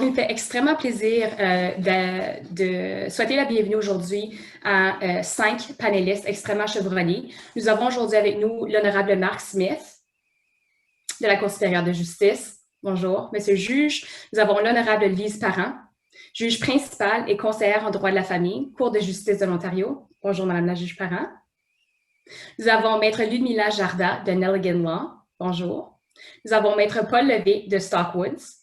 il me fait extrêmement plaisir de souhaiter la bienvenue aujourd'hui à 5 panélistes extrêmement chevronnés. Nous avons aujourd'hui avec nous l'honorable Mark Smith de la Cour supérieure de justice. Bonjour, monsieur le juge. Nous avons l'honorable Lise Parent, juge principale et conseillère en droit de la famille, Cour de justice de l'Ontario. Bonjour, madame la juge Parent. Nous avons maître Ludmila Jarda de Nelligan Law. Bonjour. Nous avons maître Paul Levé de Stockwoods.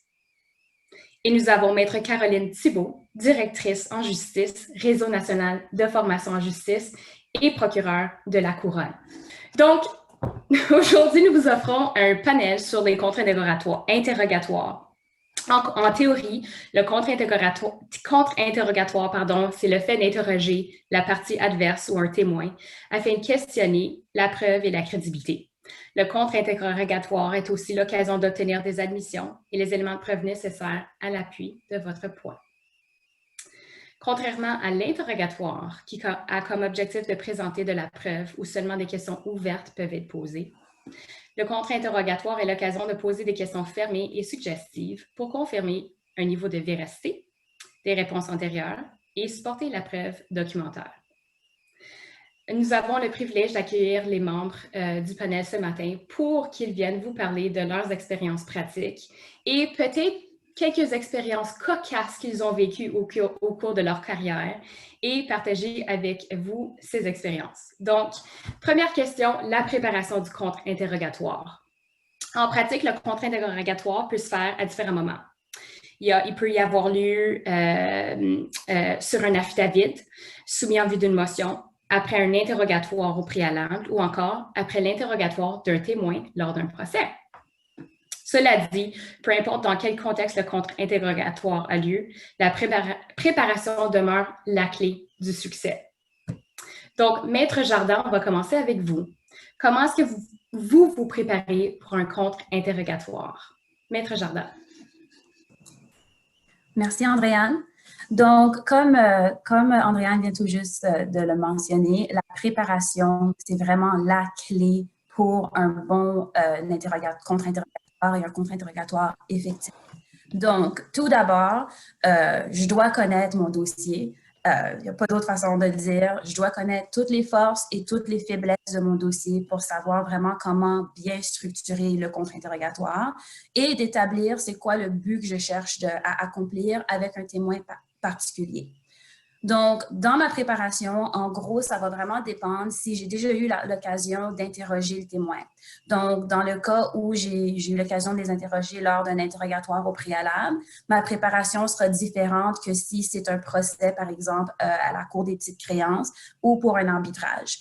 Et nous avons maître Caroline Thibault, directrice en justice, Réseau national de formation en justice et procureure de la Couronne. Donc, aujourd'hui, nous vous offrons un panel sur les contre-interrogatoires. En théorie, le contre-interrogatoire, c'est le fait d'interroger la partie adverse ou un témoin afin de questionner la preuve et la crédibilité. Le contre-interrogatoire est aussi l'occasion d'obtenir des admissions et les éléments de preuve nécessaires à l'appui de votre point. Contrairement à l'interrogatoire, qui a comme objectif de présenter de la preuve où seulement des questions ouvertes peuvent être posées, le contre-interrogatoire est l'occasion de poser des questions fermées et suggestives pour confirmer un niveau de véracité des réponses antérieures et supporter la preuve documentaire. Nous avons le privilège d'accueillir les membres du panel ce matin pour qu'ils viennent vous parler de leurs expériences pratiques et peut-être quelques expériences cocasses qu'ils ont vécues au cours de leur carrière et partager avec vous ces expériences. Donc, première question, la préparation du contre-interrogatoire. En pratique, le contre-interrogatoire peut se faire à différents moments. Il peut y avoir lieu sur un affidavit soumis en vue d'une motion, après un interrogatoire au préalable ou encore après l'interrogatoire d'un témoin lors d'un procès. Cela dit, peu importe dans quel contexte le contre-interrogatoire a lieu, la préparation demeure la clé du succès. Donc, Maître Jarda, on va commencer avec vous. Comment est-ce que vous préparez pour un contre-interrogatoire? Maître Jarda. Merci, Andréane. Donc, comme Andréane vient tout juste de le mentionner, la préparation, c'est vraiment la clé pour un bon contre-interrogatoire et un contre-interrogatoire effectif. Donc, tout d'abord, je dois connaître mon dossier. Il n'y a pas d'autre façon de le dire. Je dois connaître toutes les forces et toutes les faiblesses de mon dossier pour savoir vraiment comment bien structurer le contre-interrogatoire et d'établir c'est quoi le but que je cherche à accomplir avec un témoin particulier. Donc, dans ma préparation, en gros, ça va vraiment dépendre si j'ai déjà eu l'occasion d'interroger le témoin. Donc, dans le cas où j'ai eu l'occasion de les interroger lors d'un interrogatoire au préalable, ma préparation sera différente que si c'est un procès, par exemple, à la Cour des petites créances ou pour un arbitrage.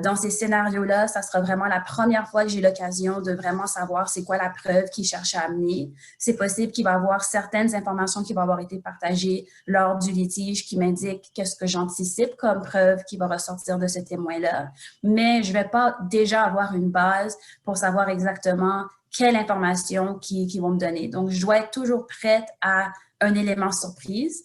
Dans ces scénarios-là, ça sera vraiment la première fois que j'ai l'occasion de vraiment savoir c'est quoi la preuve qu'il cherche à amener. C'est possible qu'il va y avoir certaines informations qui vont avoir été partagées lors du litige qui m'indiquent qu'est-ce que j'anticipe comme preuve qui va ressortir de ce témoin-là. Mais je ne vais pas déjà avoir une base pour savoir exactement quelle information qu'ils vont me donner. Donc, je dois être toujours prête à un élément surprise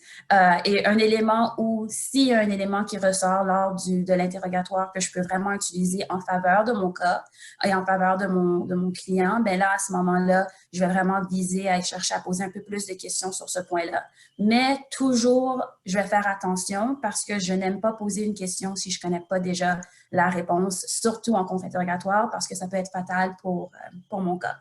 et un élément où, s'il y a un élément qui ressort lors de l'interrogatoire que je peux vraiment utiliser en faveur de mon cas et en faveur de mon client, bien là, à ce moment-là, je vais vraiment viser à chercher à poser un peu plus de questions sur ce point-là. Mais toujours, je vais faire attention parce que je n'aime pas poser une question si je ne connais pas déjà la réponse, surtout en contre-interrogatoire parce que ça peut être fatal pour mon cas.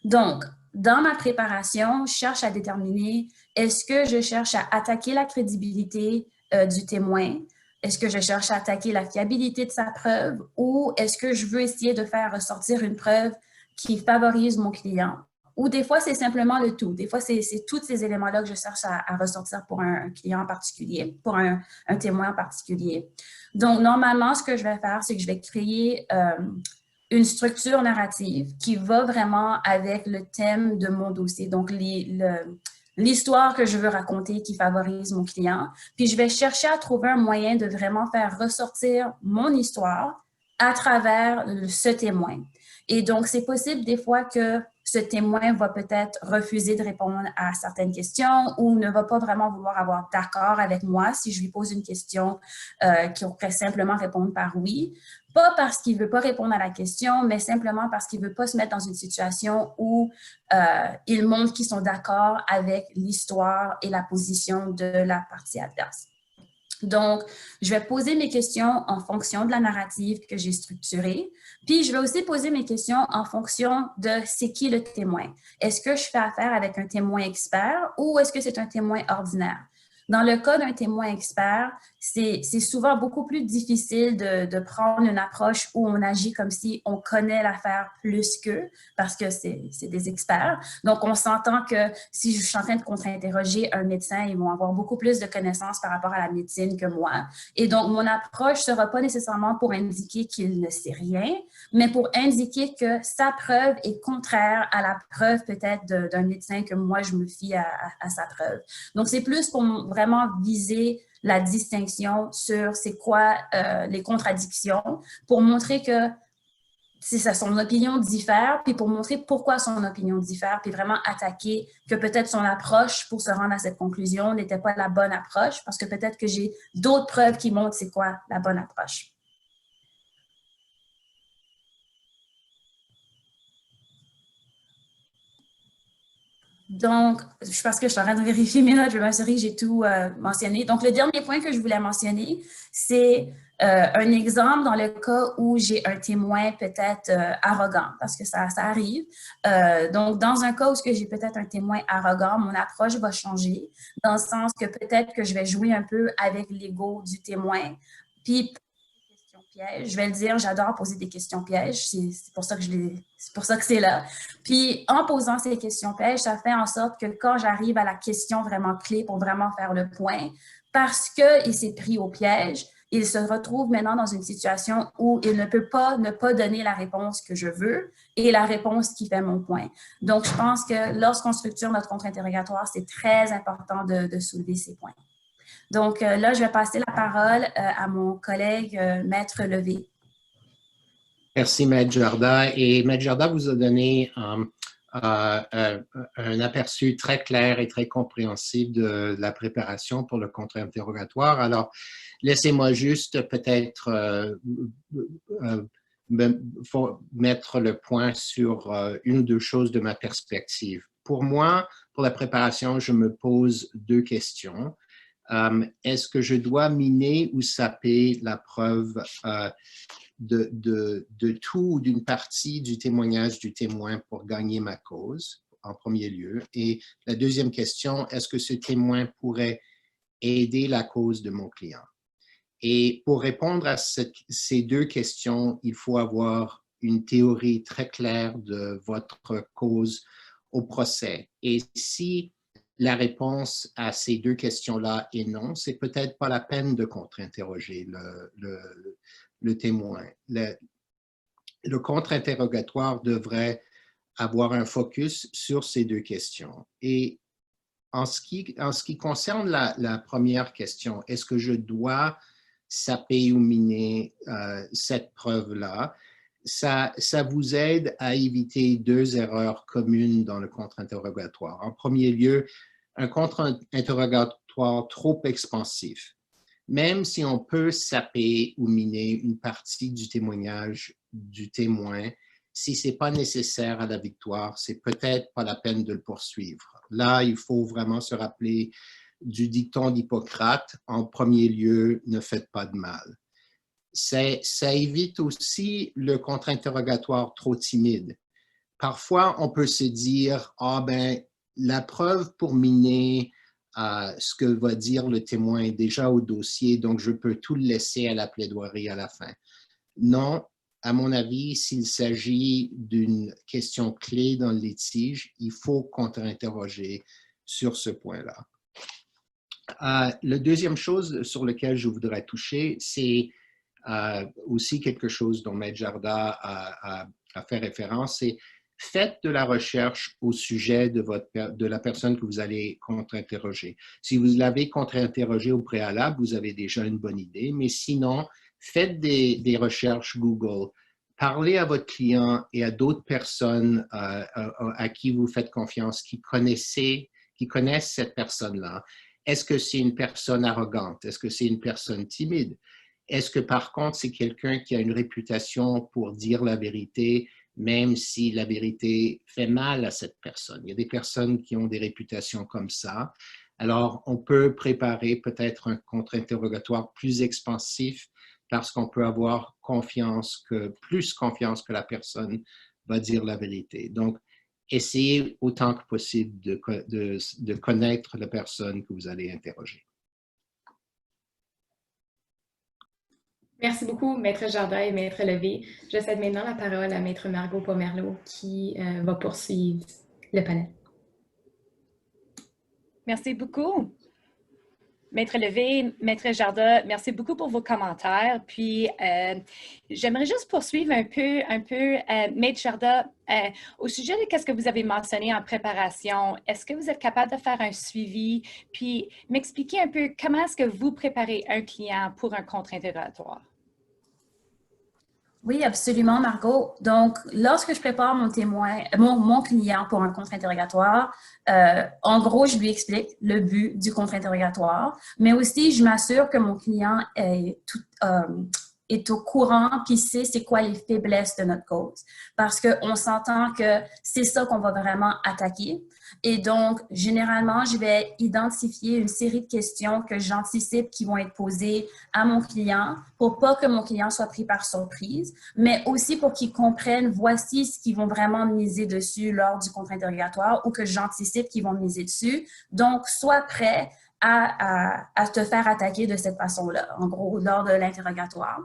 Donc, dans ma préparation, je cherche à déterminer est-ce que je cherche à attaquer la crédibilité du témoin? Est-ce que je cherche à attaquer la fiabilité de sa preuve? Ou est-ce que je veux essayer de faire ressortir une preuve qui favorise mon client? Ou des fois, c'est simplement le tout. Des fois, c'est tous ces éléments-là que je cherche à ressortir pour un client en particulier, pour un témoin en particulier. Donc, normalement, ce que je vais faire, c'est que je vais créer une structure narrative qui va vraiment avec le thème de mon dossier, donc l'histoire que je veux raconter qui favorise mon client. Puis je vais chercher à trouver un moyen de vraiment faire ressortir mon histoire à travers ce témoin. Et donc, c'est possible des fois que ce témoin va peut-être refuser de répondre à certaines questions ou ne va pas vraiment vouloir avoir d'accord avec moi si je lui pose une question qu'il pourrait simplement répondre par oui. Pas parce qu'il ne veut pas répondre à la question, mais simplement parce qu'il ne veut pas se mettre dans une situation où il montre qu'ils sont d'accord avec l'histoire et la position de la partie adverse. Donc, je vais poser mes questions en fonction de la narrative que j'ai structurée. Puis, je vais aussi poser mes questions en fonction de c'est qui le témoin. Est-ce que je fais affaire avec un témoin expert ou est-ce que c'est un témoin ordinaire? Dans le cas d'un témoin expert, c'est souvent beaucoup plus difficile de prendre une approche où on agit comme si on connaît l'affaire plus qu'eux, parce que c'est des experts. Donc, on s'entend que si je suis en train de contre-interroger un médecin, ils vont avoir beaucoup plus de connaissances par rapport à la médecine que moi. Et donc, mon approche ne sera pas nécessairement pour indiquer qu'il ne sait rien, mais pour indiquer que sa preuve est contraire à la preuve peut-être d'un médecin que moi, je me fie à sa preuve. Donc, c'est plus pour vraiment viser la distinction sur c'est quoi les contradictions pour montrer que son opinion diffère, puis pour montrer pourquoi son opinion diffère, puis vraiment attaquer que peut-être son approche pour se rendre à cette conclusion n'était pas la bonne approche, parce que peut-être que j'ai d'autres preuves qui montrent c'est quoi la bonne approche. Donc, parce que je suis en train de vérifier mes notes, je vais m'assurer que j'ai tout mentionné. Donc, le dernier point que je voulais mentionner, c'est un exemple dans le cas où j'ai un témoin peut-être arrogant, parce que ça arrive. Donc, dans un cas où j'ai peut-être un témoin arrogant, mon approche va changer, dans le sens que peut-être que je vais jouer un peu avec l'ego du témoin, puis pièges. Je vais le dire, j'adore poser des questions pièges. C'est pour ça que c'est là. Puis, en posant ces questions pièges, ça fait en sorte que quand j'arrive à la question vraiment clé pour vraiment faire le point, parce qu'il s'est pris au piège, il se retrouve maintenant dans une situation où il ne peut pas ne pas donner la réponse que je veux et la réponse qui fait mon point. Donc, je pense que lorsqu'on structure notre contre-interrogatoire, c'est très important de soulever ces points. Donc là, je vais passer la parole à mon collègue Maître Levé. Merci, Maître Jarda. Et Maître Jarda vous a donné un aperçu très clair et très compréhensible de la préparation pour le contre-interrogatoire. Alors, laissez-moi juste peut-être mettre le point sur une ou deux choses de ma perspective. Pour moi, pour la préparation, je me pose deux questions. Est-ce que je dois miner ou saper la preuve de tout ou d'une partie du témoignage du témoin pour gagner ma cause, en premier lieu? Et la deuxième question, est-ce que ce témoin pourrait aider la cause de mon client? Et pour répondre à ces deux questions, il faut avoir une théorie très claire de votre cause au procès. Et si la réponse à ces deux questions-là est non, c'est peut-être pas la peine de contre-interroger le témoin. Le contre-interrogatoire devrait avoir un focus sur ces deux questions. Et en ce qui concerne la première question, est-ce que je dois saper ou miner cette preuve-là? Ça vous aide à éviter deux erreurs communes dans le contre-interrogatoire. En premier lieu, un contre-interrogatoire trop expansif. Même si on peut saper ou miner une partie du témoignage du témoin, si ce n'est pas nécessaire à la victoire, c'est peut-être pas la peine de le poursuivre. Là, il faut vraiment se rappeler du dicton d'Hippocrate, en premier lieu, ne faites pas de mal. Ça évite aussi le contre-interrogatoire trop timide. Parfois, on peut se dire, ah ben, la preuve pour miner ce que va dire le témoin est déjà au dossier, donc je peux tout le laisser à la plaidoirie à la fin. Non, à mon avis, s'il s'agit d'une question clé dans le litige, il faut contre-interroger sur ce point-là. La deuxième chose sur laquelle je voudrais toucher, c'est aussi quelque chose dont Maître Jarda a fait référence, c'est faites de la recherche au sujet de la personne que vous allez contre-interroger. Si vous l'avez contre-interrogé au préalable, vous avez déjà une bonne idée, mais sinon, faites des recherches Google, parlez à votre client et à d'autres personnes à qui vous faites confiance, qui connaissent cette personne-là. Est-ce que c'est une personne arrogante? Est-ce que c'est une personne timide? Est-ce que par contre, c'est quelqu'un qui a une réputation pour dire la vérité, même si la vérité fait mal à cette personne? Il y a des personnes qui ont des réputations comme ça. Alors, on peut préparer peut-être un contre-interrogatoire plus expansif parce qu'on peut avoir plus confiance que la personne va dire la vérité. Donc, essayez autant que possible de connaître la personne que vous allez interroger. Merci beaucoup, Maître Jardin et Maître Levé. Je cède maintenant la parole à Maître Margot Pomerleau qui va poursuivre le panel. Merci beaucoup. Maître Levé, Maître Jardin, merci beaucoup pour vos commentaires. Puis, j'aimerais juste poursuivre un peu, Maître Jardin, au sujet de ce que vous avez mentionné en préparation. Est-ce que vous êtes capable de faire un suivi, puis m'expliquer un peu comment est-ce que vous préparez un client pour un contre-interrogatoire? Oui, absolument, Margot. Donc, lorsque je prépare mon client pour un contre-interrogatoire, en gros, je lui explique le but du contre-interrogatoire, mais aussi, je m'assure que mon client est au courant puis sait c'est quoi les faiblesses de notre cause. Parce qu'on s'entend que c'est ça qu'on va vraiment attaquer. Et donc, généralement, je vais identifier une série de questions que j'anticipe qui vont être posées à mon client pour pas que mon client soit pris par surprise, mais aussi pour qu'il comprenne voici ce qu'ils vont vraiment miser dessus lors du contre-interrogatoire ou que j'anticipe qu'ils vont miser dessus. Donc, sois prêt à te faire attaquer de cette façon-là, en gros, lors de l'interrogatoire.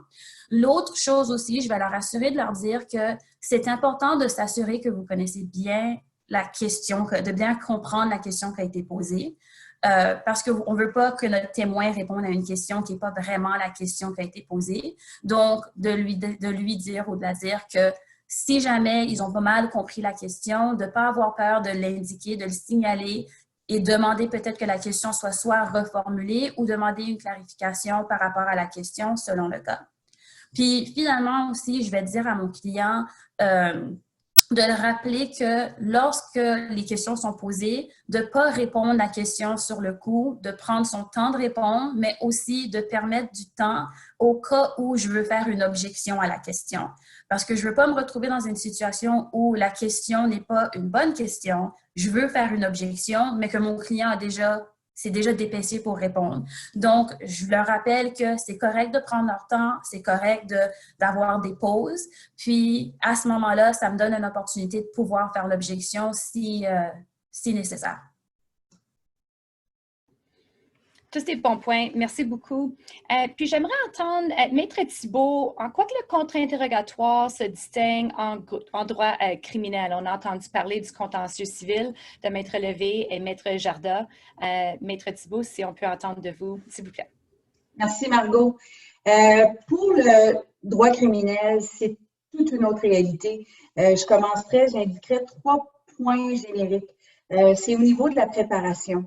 L'autre chose aussi, je vais leur assurer de leur dire que c'est important de s'assurer que vous connaissez bien la question, de bien comprendre la question qui a été posée, parce qu'on ne veut pas que notre témoin réponde à une question qui n'est pas vraiment la question qui a été posée. Donc, de lui dire ou de la dire que si jamais ils ont pas mal compris la question, de ne pas avoir peur de l'indiquer, de le signaler, et demander peut-être que la question soit reformulée ou demander une clarification par rapport à la question selon le cas. Puis finalement aussi, je vais dire à mon client de le rappeler que lorsque les questions sont posées, de ne pas répondre à la question sur le coup, de prendre son temps de répondre, mais aussi de permettre du temps au cas où je veux faire une objection à la question. Parce que je ne veux pas me retrouver dans une situation où la question n'est pas une bonne question, je veux faire une objection, mais que mon client s'est déjà dépêché pour répondre. Donc, je leur rappelle que c'est correct de prendre leur temps, c'est correct d'avoir des pauses. Puis, à ce moment-là, ça me donne une opportunité de pouvoir faire l'objection si nécessaire. Tous des bons points. Merci beaucoup. Puis, j'aimerais entendre, Maître Thibault, en quoi que le contre-interrogatoire se distingue en droit criminel? On a entendu parler du contentieux civil de Maître Levé et Maître Jardin. Maître Thibault, si on peut entendre de vous, s'il vous plaît. Merci, Margot. Pour le droit criminel, c'est toute une autre réalité. J'indiquerai 3 points génériques. C'est au niveau de la préparation.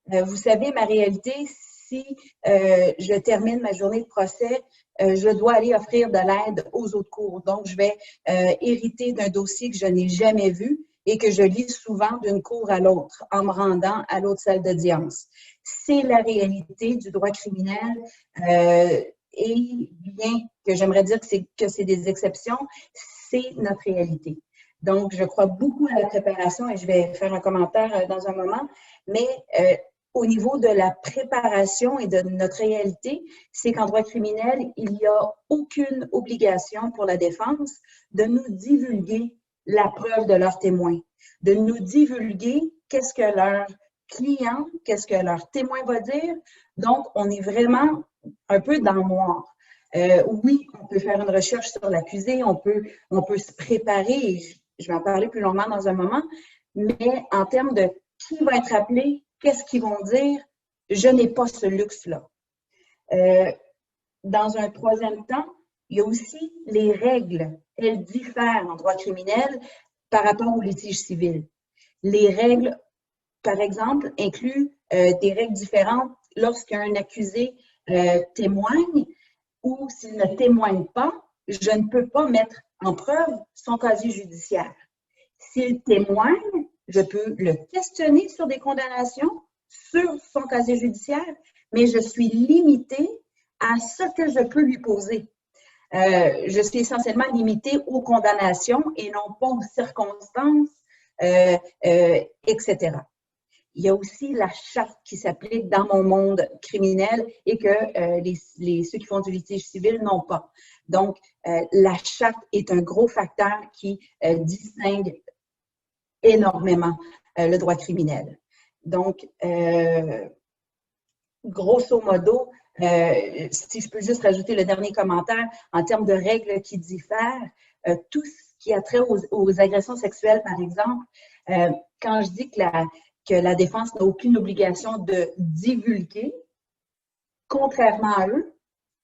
Vous savez, ma réalité, si je termine ma journée de procès, je dois aller offrir de l'aide aux autres cours. Donc, je vais hériter d'un dossier que je n'ai jamais vu et que je lis souvent d'une cour à l'autre en me rendant à l'autre salle d'audience. C'est la réalité du droit criminel et bien que j'aimerais dire que c'est des exceptions, c'est notre réalité. Donc, je crois beaucoup à la préparation et je vais faire un commentaire dans un moment, mais au niveau de la préparation et de notre réalité, c'est qu'en droit criminel, il n'y a aucune obligation pour la défense de nous divulguer la preuve de leur témoin, de nous divulguer qu'est-ce que leur client, qu'est-ce que leur témoin va dire. Donc, on est vraiment un peu dans le noir. Oui, on peut faire une recherche sur l'accusé, on peut se préparer, et je vais en parler plus longuement dans un moment, mais en termes de qui va être appelé, qu'est-ce qu'ils vont dire, je n'ai pas ce luxe-là. Dans un troisième temps, il y a aussi les règles. Elles diffèrent en droit criminel par rapport au litige civil. Les règles, par exemple, incluent des règles différentes lorsqu'un accusé témoigne. ou s'il ne témoigne pas, je ne peux pas mettre en preuve son casier judiciaire. S'il témoigne, je peux le questionner sur des condamnations, sur son casier judiciaire, mais je suis limitée à ce que je peux lui poser. Je suis essentiellement limitée aux condamnations et non pas aux circonstances, etc. Il y a aussi la charte qui s'applique dans mon monde criminel et que ceux qui font du litige civil n'ont pas. Donc, la charte est un gros facteur qui distingue énormément le droit criminel. Donc, grosso modo, si je peux juste rajouter le dernier commentaire, en termes de règles qui diffèrent, tout ce qui a trait aux agressions sexuelles, par exemple, quand je dis que la défense n'a aucune obligation de divulguer, contrairement à eux,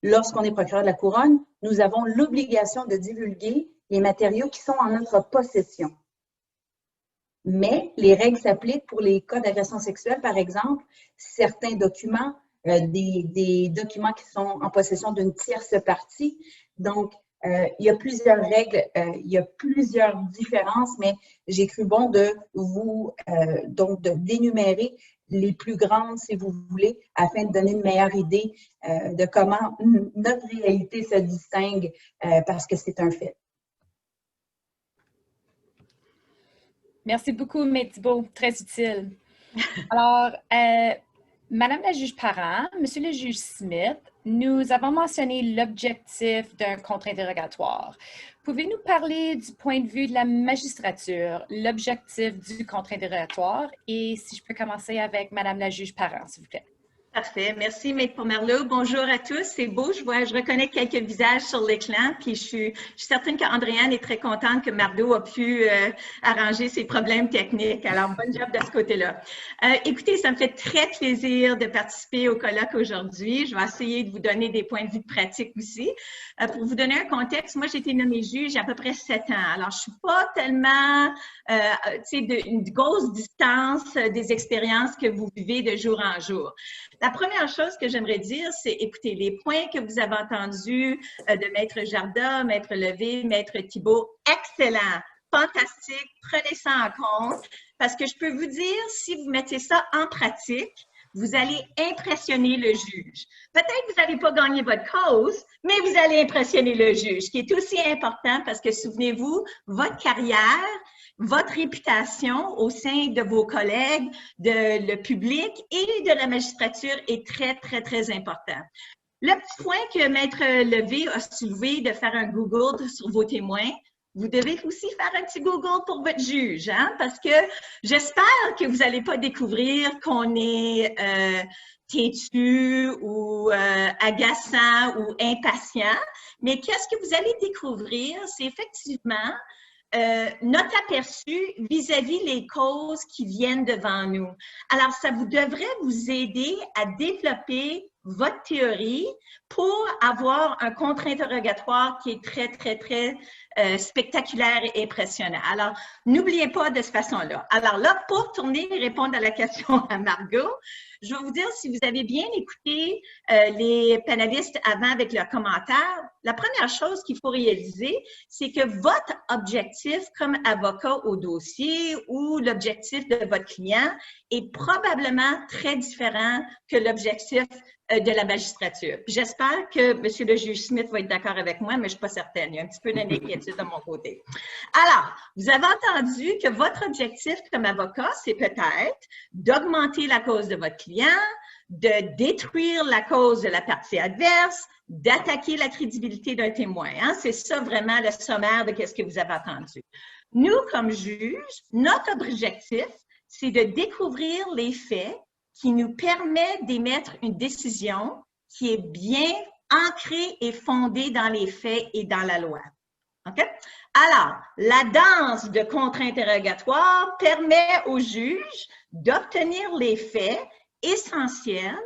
lorsqu'on est procureur de la couronne, nous avons l'obligation de divulguer les matériaux qui sont en notre possession. Mais les règles s'appliquent pour les cas d'agression sexuelle, par exemple, certains documents, des documents qui sont en possession d'une tierce partie. Donc, il y a plusieurs règles, il y a plusieurs différences, mais j'ai cru bon de vous d'énumérer les plus grandes, si vous voulez, afin de donner une meilleure idée de comment notre réalité se distingue, parce que c'est un fait. Merci beaucoup, Maître Thibault. Très utile. Alors, Madame la juge Parent, Monsieur le juge Smith, nous avons mentionné l'objectif d'un contre-interrogatoire. Pouvez-vous parler du point de vue de la magistrature, l'objectif du contre-interrogatoire? Et si je peux commencer avec Madame la juge Parent, s'il vous plaît. Parfait. Merci, Maître Pomerleau. Bonjour à tous. C'est beau. Je reconnais quelques visages sur l'écran. Puis je suis certaine qu'Andréane est très contente que Mardo a pu arranger ses problèmes techniques. Alors, bonne job de ce côté-là. Écoutez, ça me fait très plaisir de participer au colloque aujourd'hui. Je vais essayer de vous donner des points de vue pratiques aussi. Pour vous donner un contexte, moi, j'ai été nommée juge il y a à peu près 7 ans. Alors, je suis pas tellement, d'une grosse distance des expériences que vous vivez de jour en jour. La première chose que j'aimerais dire, c'est, écoutez, les points que vous avez entendus de Maître Jarda, Maître Levé, Maître Thibault, excellent, fantastique, prenez ça en compte, parce que je peux vous dire, si vous mettez ça en pratique, vous allez impressionner le juge. Peut-être que vous n'allez pas gagner votre cause, mais vous allez impressionner le juge, ce qui est aussi important parce que, souvenez-vous, votre carrière, votre réputation au sein de vos collègues, le public et de la magistrature est très, très, très important. Le petit point que Maître Levé a soulevé de faire un Google sur vos témoins, vous devez aussi faire un petit Google pour votre juge, hein? Parce que j'espère que vous n'allez pas découvrir qu'on est têtu ou agaçant ou impatient, mais qu'est-ce que vous allez découvrir, c'est effectivement notre aperçu vis-à-vis les causes qui viennent devant nous. Alors, ça vous devrait vous aider à développer votre théorie pour avoir un contre-interrogatoire qui est très, très, très spectaculaire et impressionnant. Alors, n'oubliez pas de cette façon-là. Alors là, pour tourner et répondre à la question à Margot, je vais vous dire, si vous avez bien écouté les panélistes avant avec leurs commentaires, la première chose qu'il faut réaliser, c'est que votre objectif comme avocat au dossier ou l'objectif de votre client est probablement très différent que l'objectif de la magistrature. J'espère que M. le juge Smith va être d'accord avec moi, mais je ne suis pas certaine. Il y a un petit peu d'inquiétude de mon côté. Alors, vous avez entendu que votre objectif comme avocat, c'est peut-être d'augmenter la cause de votre client, de détruire la cause de la partie adverse, d'attaquer la crédibilité d'un témoin. Hein? C'est ça vraiment le sommaire de ce que vous avez entendu. Nous, comme juges, notre objectif, c'est de découvrir les faits qui nous permet d'émettre une décision qui est bien ancrée et fondée dans les faits et dans la loi. OK? Alors, la danse de contre-interrogatoire permet au juge d'obtenir les faits essentiels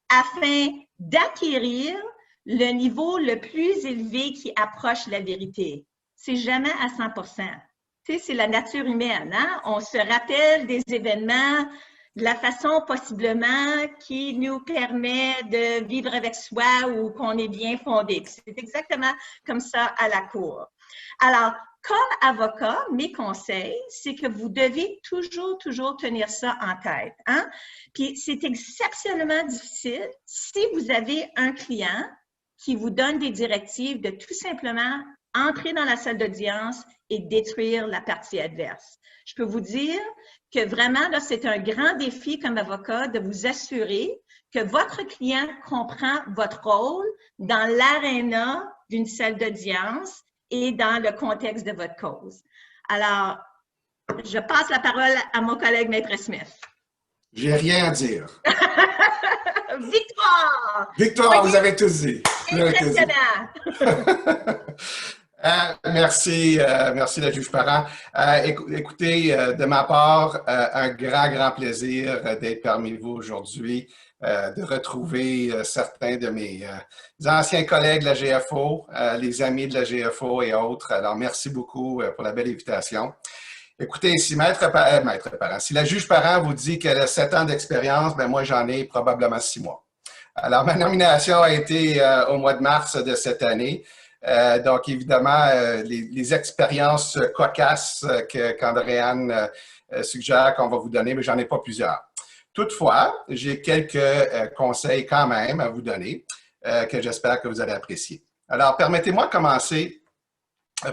afin d'acquérir le niveau le plus élevé qui approche la vérité. C'est jamais à 100%. Tu sais, c'est la nature humaine. Hein? On se rappelle des événements la façon possiblement qui nous permet de vivre avec soi ou qu'on est bien fondé. C'est exactement comme ça à la Cour. Alors, comme avocat, mes conseils, c'est que vous devez toujours tenir ça en tête. Hein? Puis c'est exceptionnellement difficile si vous avez un client qui vous donne des directives de tout simplement entrer dans la salle d'audience et détruire la partie adverse. Je peux vous dire que vraiment, là, c'est un grand défi comme avocat de vous assurer que votre client comprend votre rôle dans l'aréna d'une salle d'audience et dans le contexte de votre cause. Alors, je passe la parole à mon collègue Maître Smith. J'ai rien à dire. Victoire! Victoire, vous avez tous dit. Impressionnant! Merci la juge Parent. Écoutez, de ma part, un grand plaisir d'être parmi vous aujourd'hui, de retrouver certains de mes anciens collègues de la GFO, les amis de la GFO et autres. Alors, merci beaucoup pour la belle invitation. Écoutez, si si la juge Parent vous dit qu'elle a 7 ans d'expérience, ben moi, j'en ai probablement 6 mois. Alors, ma nomination a été au mois de mars de cette année. Donc, évidemment, les expériences cocasses qu'Andréane suggère qu'on va vous donner, mais j'en ai pas plusieurs. Toutefois, j'ai quelques conseils quand même à vous donner que j'espère que vous allez apprécier. Alors, permettez-moi de commencer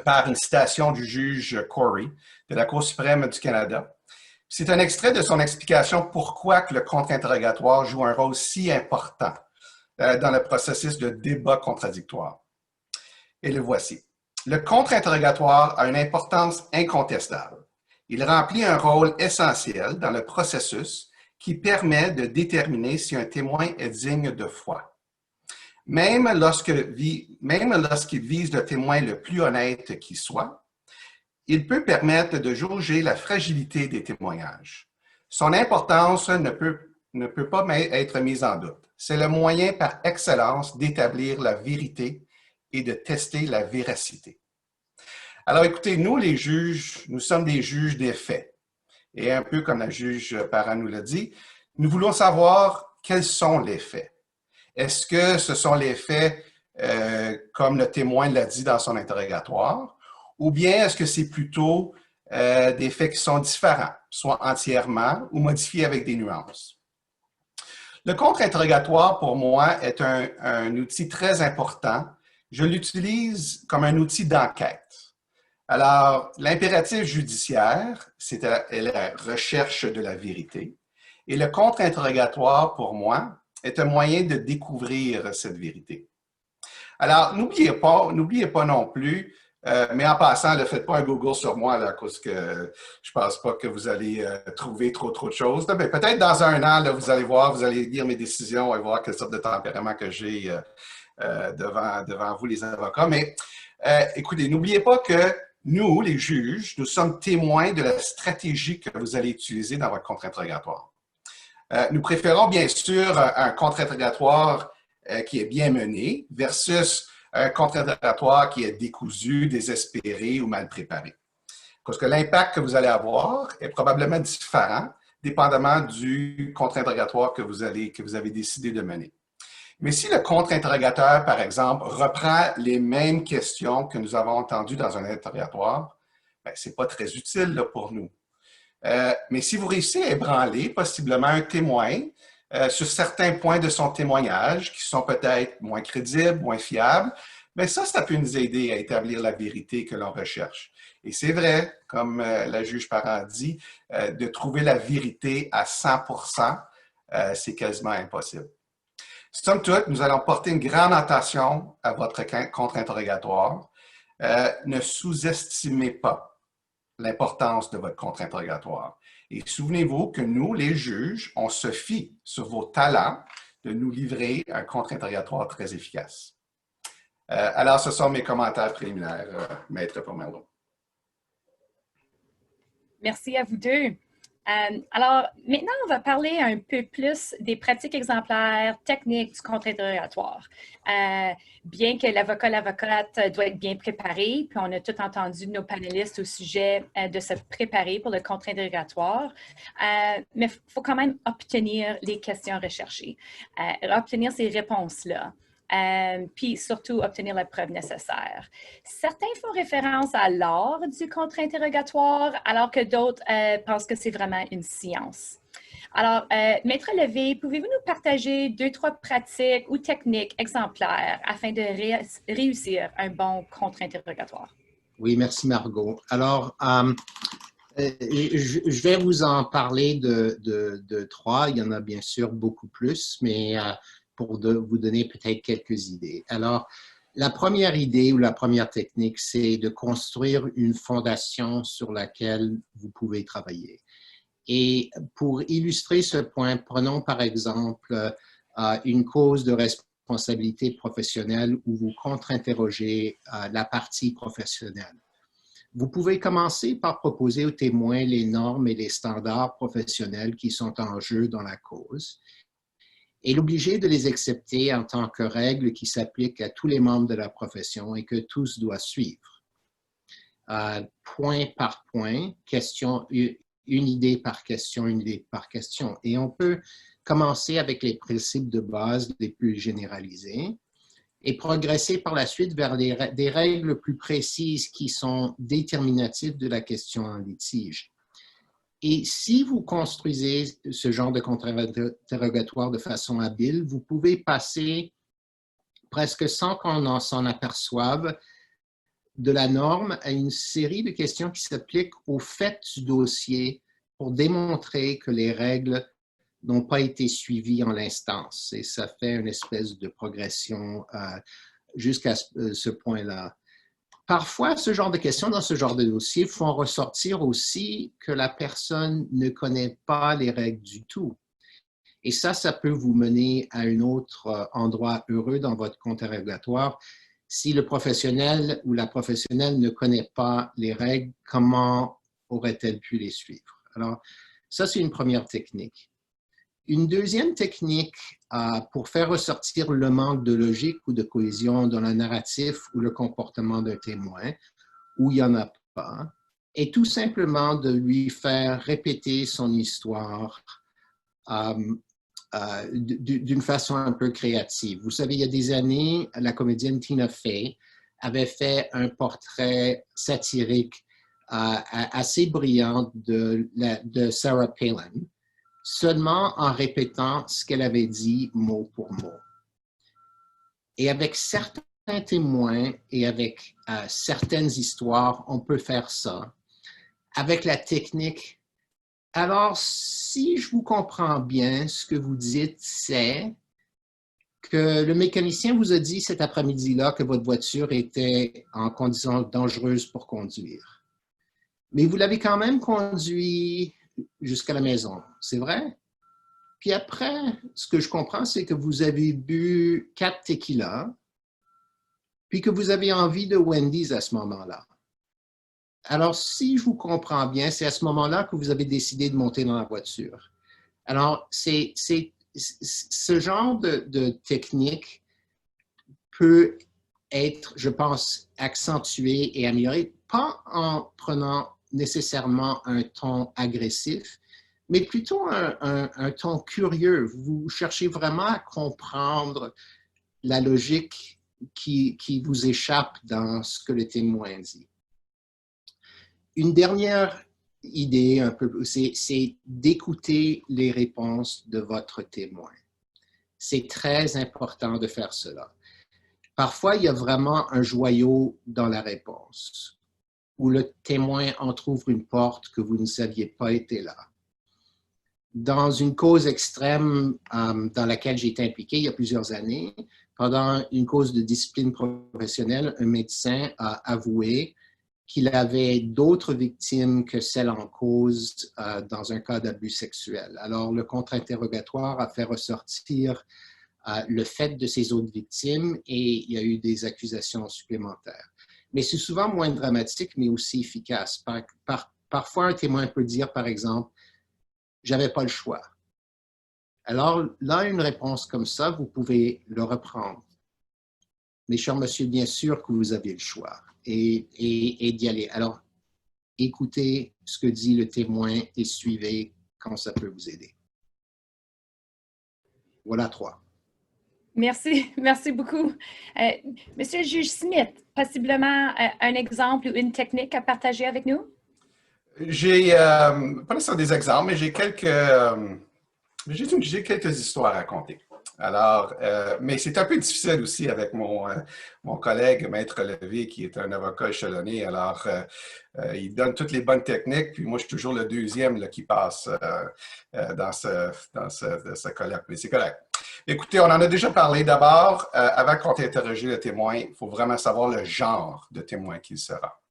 par une citation du juge Corey de la Cour suprême du Canada. C'est un extrait de son explication pourquoi que le contre-interrogatoire joue un rôle si important dans le processus de débat contradictoire. Et le voici. Le contre-interrogatoire a une importance incontestable. Il remplit un rôle essentiel dans le processus qui permet de déterminer si un témoin est digne de foi. Même lorsqu'il vise le témoin le plus honnête qui soit, il peut permettre de jauger la fragilité des témoignages. Son importance ne peut pas être mise en doute. C'est le moyen par excellence d'établir la vérité et de tester la véracité. Alors écoutez, nous les juges, nous sommes des juges des faits. Et un peu comme la juge Parent nous l'a dit, nous voulons savoir quels sont les faits. Est-ce que ce sont les faits comme le témoin l'a dit dans son interrogatoire, ou bien est-ce que c'est plutôt des faits qui sont différents, soit entièrement ou modifiés avec des nuances? Le contre-interrogatoire, pour moi, est un outil très important. Je l'utilise comme un outil d'enquête. Alors, l'impératif judiciaire, c'est la recherche de la vérité. Et le contre-interrogatoire, pour moi, est un moyen de découvrir cette vérité. Alors, n'oubliez pas non plus, mais en passant, ne faites pas un Google sur moi, là, parce que je ne pense pas que vous allez trouver trop de choses. Mais peut-être dans un an, là, vous allez voir, vous allez lire mes décisions et voir quelle sorte de tempérament que j'ai devant vous, les avocats. Mais écoutez, n'oubliez pas que nous, les juges, nous sommes témoins de la stratégie que vous allez utiliser dans votre contre-interrogatoire. Nous préférons bien sûr un contre-interrogatoire qui est bien mené versus un contre-interrogatoire qui est décousu, désespéré ou mal préparé. Parce que l'impact que vous allez avoir est probablement différent dépendamment du contre-interrogatoire que vous avez décidé de mener. Mais si le contre-interrogateur, par exemple, reprend les mêmes questions que nous avons entendues dans un interrogatoire, ce n'est pas très utile là, pour nous. Mais si vous réussissez à ébranler possiblement un témoin sur certains points de son témoignage qui sont peut-être moins crédibles, moins fiables, bien ça peut nous aider à établir la vérité que l'on recherche. Et c'est vrai, comme la juge Parent dit, de trouver la vérité à 100%, c'est quasiment impossible. Somme toute, nous allons porter une grande attention à votre contre-interrogatoire. Ne sous-estimez pas l'importance de votre contre-interrogatoire. Et souvenez-vous que nous, les juges, on se fie sur vos talents de nous livrer un contre-interrogatoire très efficace. Alors, ce sont mes commentaires préliminaires, Maître Pomerleau. Merci à vous deux. Alors, maintenant, on va parler un peu plus des pratiques exemplaires, techniques du contre-interrogatoire. Bien que l'avocate doit être bien préparé, puis on a tout entendu de nos panélistes au sujet de se préparer pour le contre-interrogatoire, mais il faut quand même obtenir les questions recherchées, obtenir ces réponses-là. Puis surtout obtenir la preuve nécessaire. Certains font référence à l'art du contre-interrogatoire, alors que d'autres pensent que c'est vraiment une science. Alors, Maître Levé, pouvez-vous nous partager 2-3 pratiques ou techniques exemplaires afin de réussir un bon contre-interrogatoire? Oui, merci Margot. Alors, je vais vous en parler de 3. Il y en a bien sûr beaucoup plus, mais pour vous donner peut-être quelques idées. Alors, la première idée ou la première technique, c'est de construire une fondation sur laquelle vous pouvez travailler. Et pour illustrer ce point, prenons par exemple une cause de responsabilité professionnelle où vous contre-interrogez la partie professionnelle. Vous pouvez commencer par proposer aux témoins les normes et les standards professionnels qui sont en jeu dans la cause et l'obliger de les accepter en tant que règles qui s'appliquent à tous les membres de la profession et que tous doivent suivre. Point par point, une idée par question, une idée par question. Et on peut commencer avec les principes de base les plus généralisés et progresser par la suite vers des règles plus précises qui sont déterminatives de la question en litige. Et si vous construisez ce genre de contre-interrogatoire de façon habile, vous pouvez passer presque sans qu'on s'en aperçoive de la norme à une série de questions qui s'appliquent au fait du dossier pour démontrer que les règles n'ont pas été suivies en l'instance. Et ça fait une espèce de progression jusqu'à ce point-là. Parfois, ce genre de questions dans ce genre de dossier font ressortir aussi que la personne ne connaît pas les règles du tout. Et ça peut vous mener à un autre endroit heureux dans votre contre-interrogatoire. Si le professionnel ou la professionnelle ne connaît pas les règles, comment aurait-elle pu les suivre? Alors, ça, c'est une première technique. Une deuxième technique pour faire ressortir le manque de logique ou de cohésion dans le narratif ou le comportement d'un témoin, où il n'y en a pas, est tout simplement de lui faire répéter son histoire d'une façon un peu créative. Vous savez, il y a des années, la comédienne Tina Fey avait fait un portrait satirique assez brillant de Sarah Palin, seulement en répétant ce qu'elle avait dit mot pour mot. Et avec certains témoins et avec certaines histoires, on peut faire ça. Avec la technique, alors si je vous comprends bien, ce que vous dites, c'est que le mécanicien vous a dit cet après-midi-là que votre voiture était en condition dangereuse pour conduire. Mais vous l'avez quand même conduit jusqu'à la maison, c'est vrai? Puis après, ce que je comprends, c'est que vous avez bu 4 tequilas, puis que vous avez envie de Wendy's à ce moment-là. Alors, si je vous comprends bien, c'est à ce moment-là que vous avez décidé de monter dans la voiture. Alors, ce genre de technique peut être, je pense, accentué et amélioré, pas en prenant nécessairement un ton agressif, mais plutôt un ton curieux. Vous cherchez vraiment à comprendre la logique qui vous échappe dans ce que le témoin dit. Une dernière idée, c'est d'écouter les réponses de votre témoin. C'est très important de faire cela. Parfois, il y a vraiment un joyau dans la réponse, où le témoin entrouvre une porte que vous ne saviez pas était là. Dans une cause extrême dans laquelle j'ai été impliqué il y a plusieurs années, pendant une cause de discipline professionnelle, un médecin a avoué qu'il avait d'autres victimes que celles en cause dans un cas d'abus sexuel. Alors, le contre-interrogatoire a fait ressortir le fait de ces autres victimes et il y a eu des accusations supplémentaires. Mais c'est souvent moins dramatique, mais aussi efficace. Parfois, un témoin peut dire, par exemple, j'avais pas le choix. Alors là, une réponse comme ça, vous pouvez le reprendre. Mais cher monsieur, bien sûr que vous avez le choix et d'y aller. Alors, écoutez ce que dit le témoin et suivez quand ça peut vous aider. Voilà 3. Merci, merci beaucoup. Monsieur le juge Smith, possiblement un exemple ou une technique à partager avec nous? J'ai, pas nécessairement des exemples, mais j'ai quelques histoires à raconter. Alors, mais c'est un peu difficile aussi avec mon collègue, Maître Levé, qui est un avocat échelonné. Alors, il donne toutes les bonnes techniques, puis moi, je suis toujours le deuxième là, qui passe dans ce colloque. Mais c'est correct. Écoutez, on en a déjà parlé. D'abord, avant qu'on t'interroge le témoin, il faut vraiment savoir le genre de témoin qu'il sera.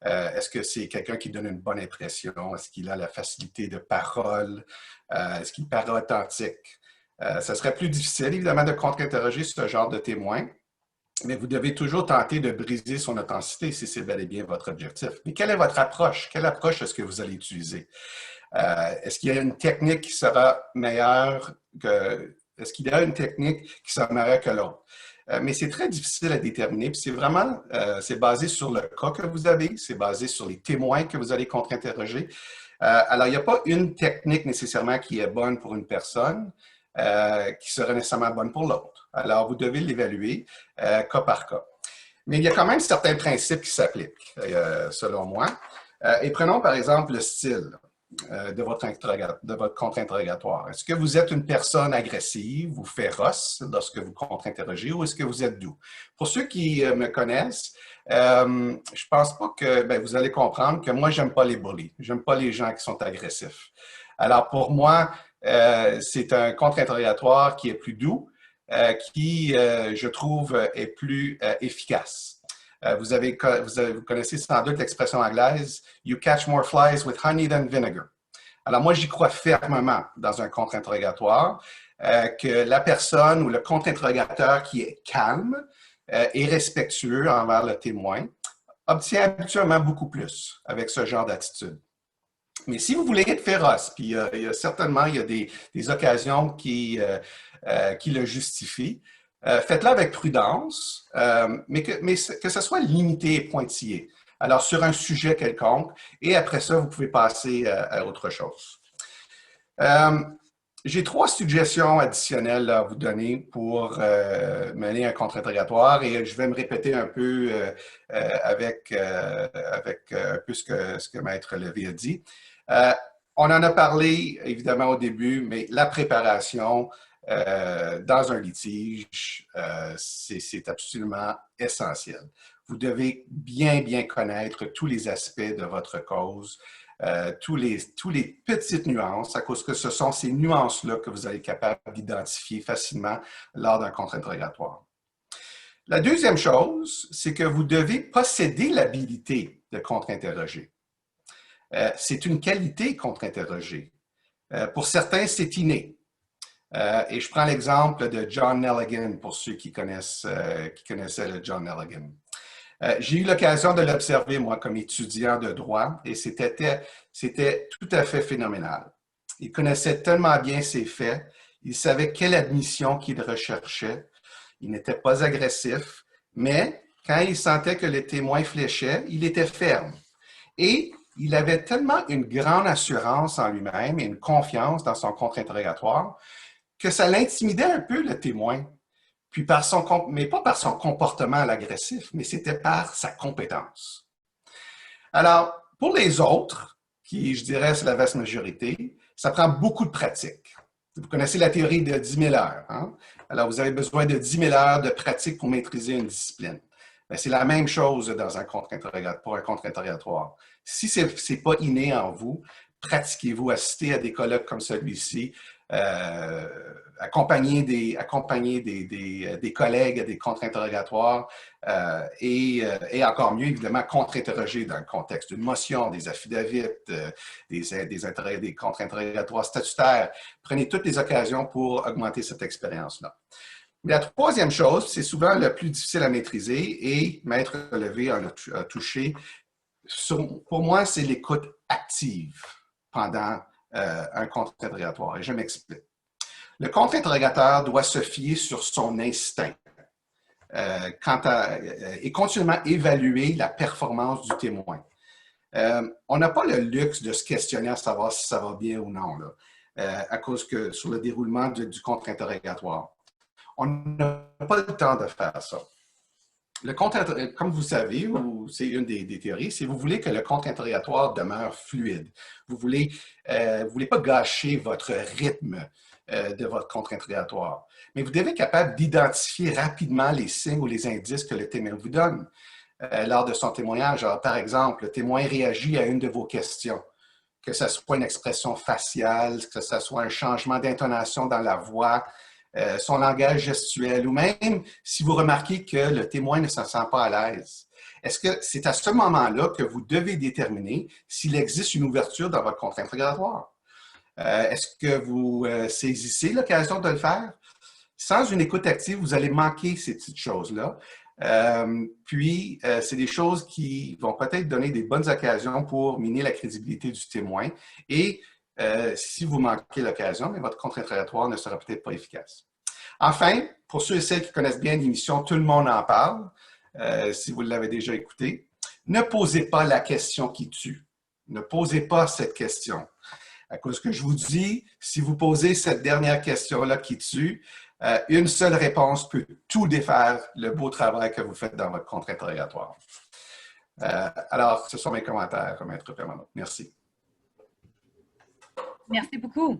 Est-ce que c'est quelqu'un qui donne une bonne impression? Est-ce qu'il a la facilité de parole? Est-ce qu'il paraît authentique? Ça serait plus difficile, évidemment, de contre-interroger ce genre de témoin, mais vous devez toujours tenter de briser son authenticité si c'est bel et bien votre objectif. Mais quelle est votre approche? Quelle approche est-ce que vous allez utiliser? Est-ce qu'il y a une technique qui sera meilleure que... Est-ce qu'il y a une technique qui sera meilleure que l'autre? Mais c'est très difficile à déterminer. Puis c'est vraiment, c'est basé sur le cas que vous avez, c'est basé sur les témoins que vous allez contre-interroger. Alors, il n'y a pas une technique nécessairement qui est bonne pour une personne, qui serait nécessairement bonne pour l'autre. Alors, vous devez l'évaluer cas par cas. Mais il y a quand même certains principes qui s'appliquent, selon moi. Et prenons par exemple le style de votre contre-interrogatoire. Est-ce que vous êtes une personne agressive ou féroce lorsque vous contre-interrogez ou est-ce que vous êtes doux? Pour ceux qui me connaissent, je pense pas que vous allez comprendre que moi, j'aime pas les bullies. J'aime pas les gens qui sont agressifs. Alors, pour moi, c'est un contre-interrogatoire qui est plus doux, qui, je trouve, est plus efficace. Vous connaissez sans doute l'expression anglaise « You catch more flies with honey than vinegar ». Alors moi, j'y crois fermement dans un contre-interrogatoire que la personne ou le contre-interrogateur qui est calme et respectueux envers le témoin obtient habituellement beaucoup plus avec ce genre d'attitude. Mais si vous voulez être féroce, puis certainement il y a des occasions qui le justifient, faites-le avec prudence, mais que ce soit limité et pointillé. Alors, sur un sujet quelconque, et après ça, vous pouvez passer à autre chose. J'ai 3 suggestions additionnelles à vous donner pour mener un contre-interrogatoire et je vais me répéter un peu avec un peu ce que Maître Levé a dit. On en a parlé, évidemment, au début, mais la préparation dans un litige, c'est absolument essentiel. Vous devez bien connaître tous les aspects de votre cause, tous les petites nuances, à cause que ce sont ces nuances-là que vous allez être capable d'identifier facilement lors d'un contre-interrogatoire. La deuxième chose, c'est que vous devez posséder l'habilité de contre-interroger. C'est une qualité contre-interroger. Pour certains, c'est inné. Et je prends l'exemple de John Nelligan, pour ceux qui connaissaient le John Nelligan. J'ai eu l'occasion de l'observer, moi, comme étudiant de droit, et c'était tout à fait phénoménal. Il connaissait tellement bien ses faits, il savait quelle admission qu'il recherchait, il n'était pas agressif, mais quand il sentait que le témoin fléchait, il était ferme. Et il avait tellement une grande assurance en lui-même et une confiance dans son contre-interrogatoire que ça l'intimidait un peu, le témoin. Puis mais pas par son comportement à l'agressif, mais c'était par sa compétence. Alors, pour les autres, qui, je dirais, c'est la vaste majorité, ça prend beaucoup de pratique. Vous connaissez la théorie de 10 000 heures. Hein? Alors, vous avez besoin de 10 000 heures de pratique pour maîtriser une discipline. C'est la même chose pour un contre-interrogatoire. Si ce n'est pas inné en vous, pratiquez-vous, assistez à des colloques comme celui-ci, accompagner des collègues à des contre-interrogatoires et encore mieux, évidemment, contre-interroger dans le contexte d'une motion, des affidavits, des contre-interrogatoires statutaires. Prenez toutes les occasions pour augmenter cette expérience-là. La troisième chose, c'est souvent le plus difficile à maîtriser et Maître Levé en a touché. Pour moi, c'est l'écoute active pendant un contre-interrogatoire. Et je m'explique. Le contre-interrogateur doit se fier sur son instinct et continuellement évaluer la performance du témoin. On n'a pas le luxe de se questionner à savoir si ça va bien ou non, là, à cause que sur le déroulement du contre-interrogatoire. On n'a pas le temps de faire ça. Le comme vous savez, c'est une des théories, c'est que vous voulez que le contre-interrogatoire demeure fluide. Vous ne voulez pas gâcher votre rythme de votre contre-interrogatoire. Mais vous devez être capable d'identifier rapidement les signes ou les indices que le témoin vous donne lors de son témoignage. Alors, par exemple, le témoin réagit à une de vos questions, que ce soit une expression faciale, que ce soit un changement d'intonation dans la voix, son langage gestuel, ou même si vous remarquez que le témoin ne se sent pas à l'aise. Est-ce que c'est à ce moment-là que vous devez déterminer s'il existe une ouverture dans votre contre-interrogatoire? Est-ce que vous saisissez l'occasion de le faire? Sans une écoute active, vous allez manquer ces petites choses-là. C'est des choses qui vont peut-être donner des bonnes occasions pour miner la crédibilité du témoin. Et si vous manquez l'occasion, votre contre-interrogatoire ne sera peut-être pas efficace. Enfin, pour ceux et celles qui connaissent bien l'émission, tout le monde en parle, si vous l'avez déjà écouté, ne posez pas la question qui tue. Ne posez pas cette question. À cause que je vous dis, si vous posez cette dernière question-là qui tue, une seule réponse peut tout défaire le beau travail que vous faites dans votre contre-interrogatoire. Alors, ce sont mes commentaires, Maître Permanent. Merci. Merci beaucoup.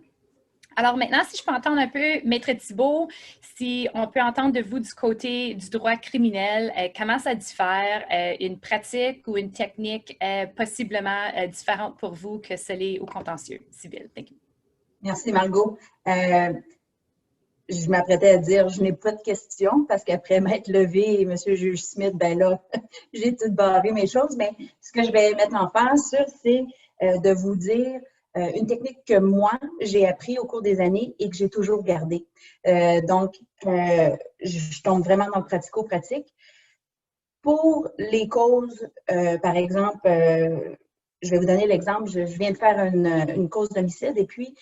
Alors maintenant, si je peux entendre un peu, Maître Thibault, si on peut entendre de vous du côté du droit criminel, comment ça diffère, une pratique ou une technique possiblement différente pour vous que ce l'est au contentieux civil? Thank you. Merci, Margot. Je m'apprêtais à dire, je n'ai pas de questions parce qu'après m'être levée et M. Juge Smith, ben là, j'ai tout barré mes choses, mais ce que je vais mettre en face, c'est de vous dire une technique que moi, j'ai appris au cours des années et que j'ai toujours gardée. Je tombe vraiment dans le pratico-pratique. Pour les causes, par exemple, je vais vous donner l'exemple, je viens de faire une cause d'homicide et puis,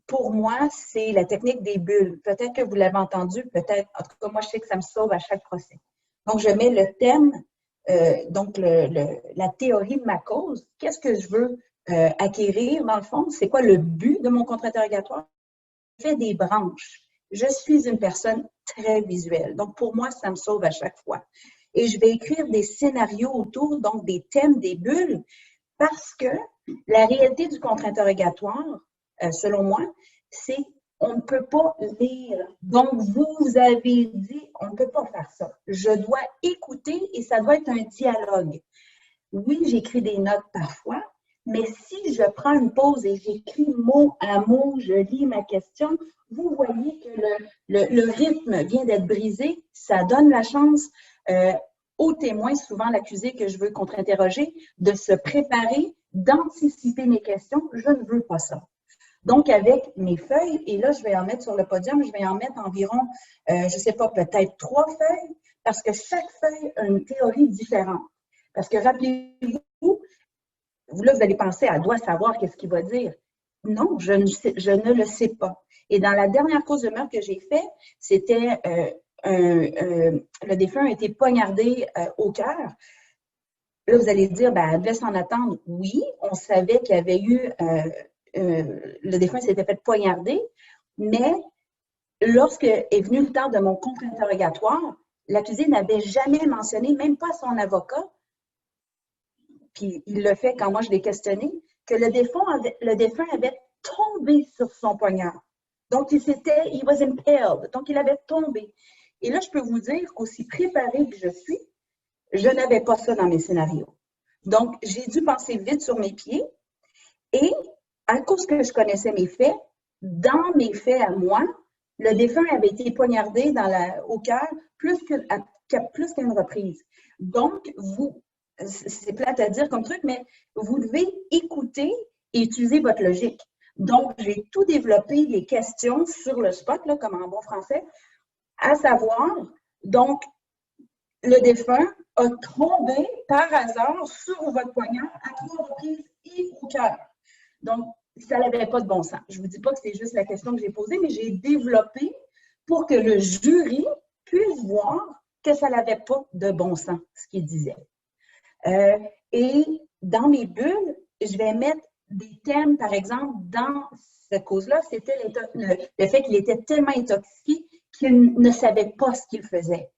pour moi, c'est la technique des bulles. Peut-être que vous l'avez entendu, peut-être, en tout cas, moi, je sais que ça me sauve à chaque procès. Donc, je mets le thème, la théorie de ma cause. Qu'est-ce que je veux acquérir, dans le fond? C'est quoi le but de mon contre-interrogatoire? Je fais des branches. Je suis une personne très visuelle. Donc, pour moi, ça me sauve à chaque fois. Et je vais écrire des scénarios autour, donc des thèmes, des bulles, parce que la réalité du contre-interrogatoire, selon moi, c'est on ne peut pas lire. Donc, vous avez dit, on ne peut pas faire ça. Je dois écouter et ça doit être un dialogue. Oui, j'écris des notes parfois, mais si je prends une pause et j'écris mot à mot, je lis ma question, vous voyez que le rythme vient d'être brisé. Ça donne la chance au témoin, souvent l'accusé que je veux contre-interroger, de se préparer, d'anticiper mes questions. Je ne veux pas ça. Donc, avec mes feuilles, et là, je vais en mettre sur le podium, je vais en mettre environ, je ne sais pas, peut-être 3 feuilles, parce que chaque feuille a une théorie différente. Parce que rappelez-vous, vous là, vous allez penser, elle doit savoir qu'est-ce qu'il va dire. Non, je ne le sais pas. Et dans la dernière cause de meurtre que j'ai fait, c'était le défunt a été poignardé au cœur. Là, vous allez dire, ben, elle devait s'en attendre. Oui, on savait qu'il y avait eu... le défunt s'était fait poignarder, mais lorsque est venu le temps de mon contre-interrogatoire, l'accusé n'avait jamais mentionné, même pas son avocat, puis il le fait quand moi je l'ai questionné, que le défunt avait tombé sur son poignard. Donc, he was impaled. Donc, il avait tombé. Et là, je peux vous dire qu'aussi préparée que je suis, je n'avais pas ça dans mes scénarios. Donc, j'ai dû penser vite sur mes pieds et à cause que je connaissais mes faits, dans mes faits à moi, le défunt avait été poignardé au cœur plus qu'une reprise. Donc, c'est plate à dire comme truc, mais vous devez écouter et utiliser votre logique. Donc, j'ai tout développé, les questions sur le spot, là, comme en bon français, à savoir, donc, le défunt a tombé par hasard sur votre poignard à 3 reprises et au cœur. Donc, ça n'avait pas de bon sens. Je ne vous dis pas que c'est juste la question que j'ai posée, mais j'ai développé pour que le jury puisse voir que ça n'avait pas de bon sens, ce qu'il disait. Et dans mes bulles, je vais mettre des thèmes, par exemple, dans cette cause-là, c'était le fait qu'il était tellement intoxiqué qu'il ne savait pas ce qu'il faisait.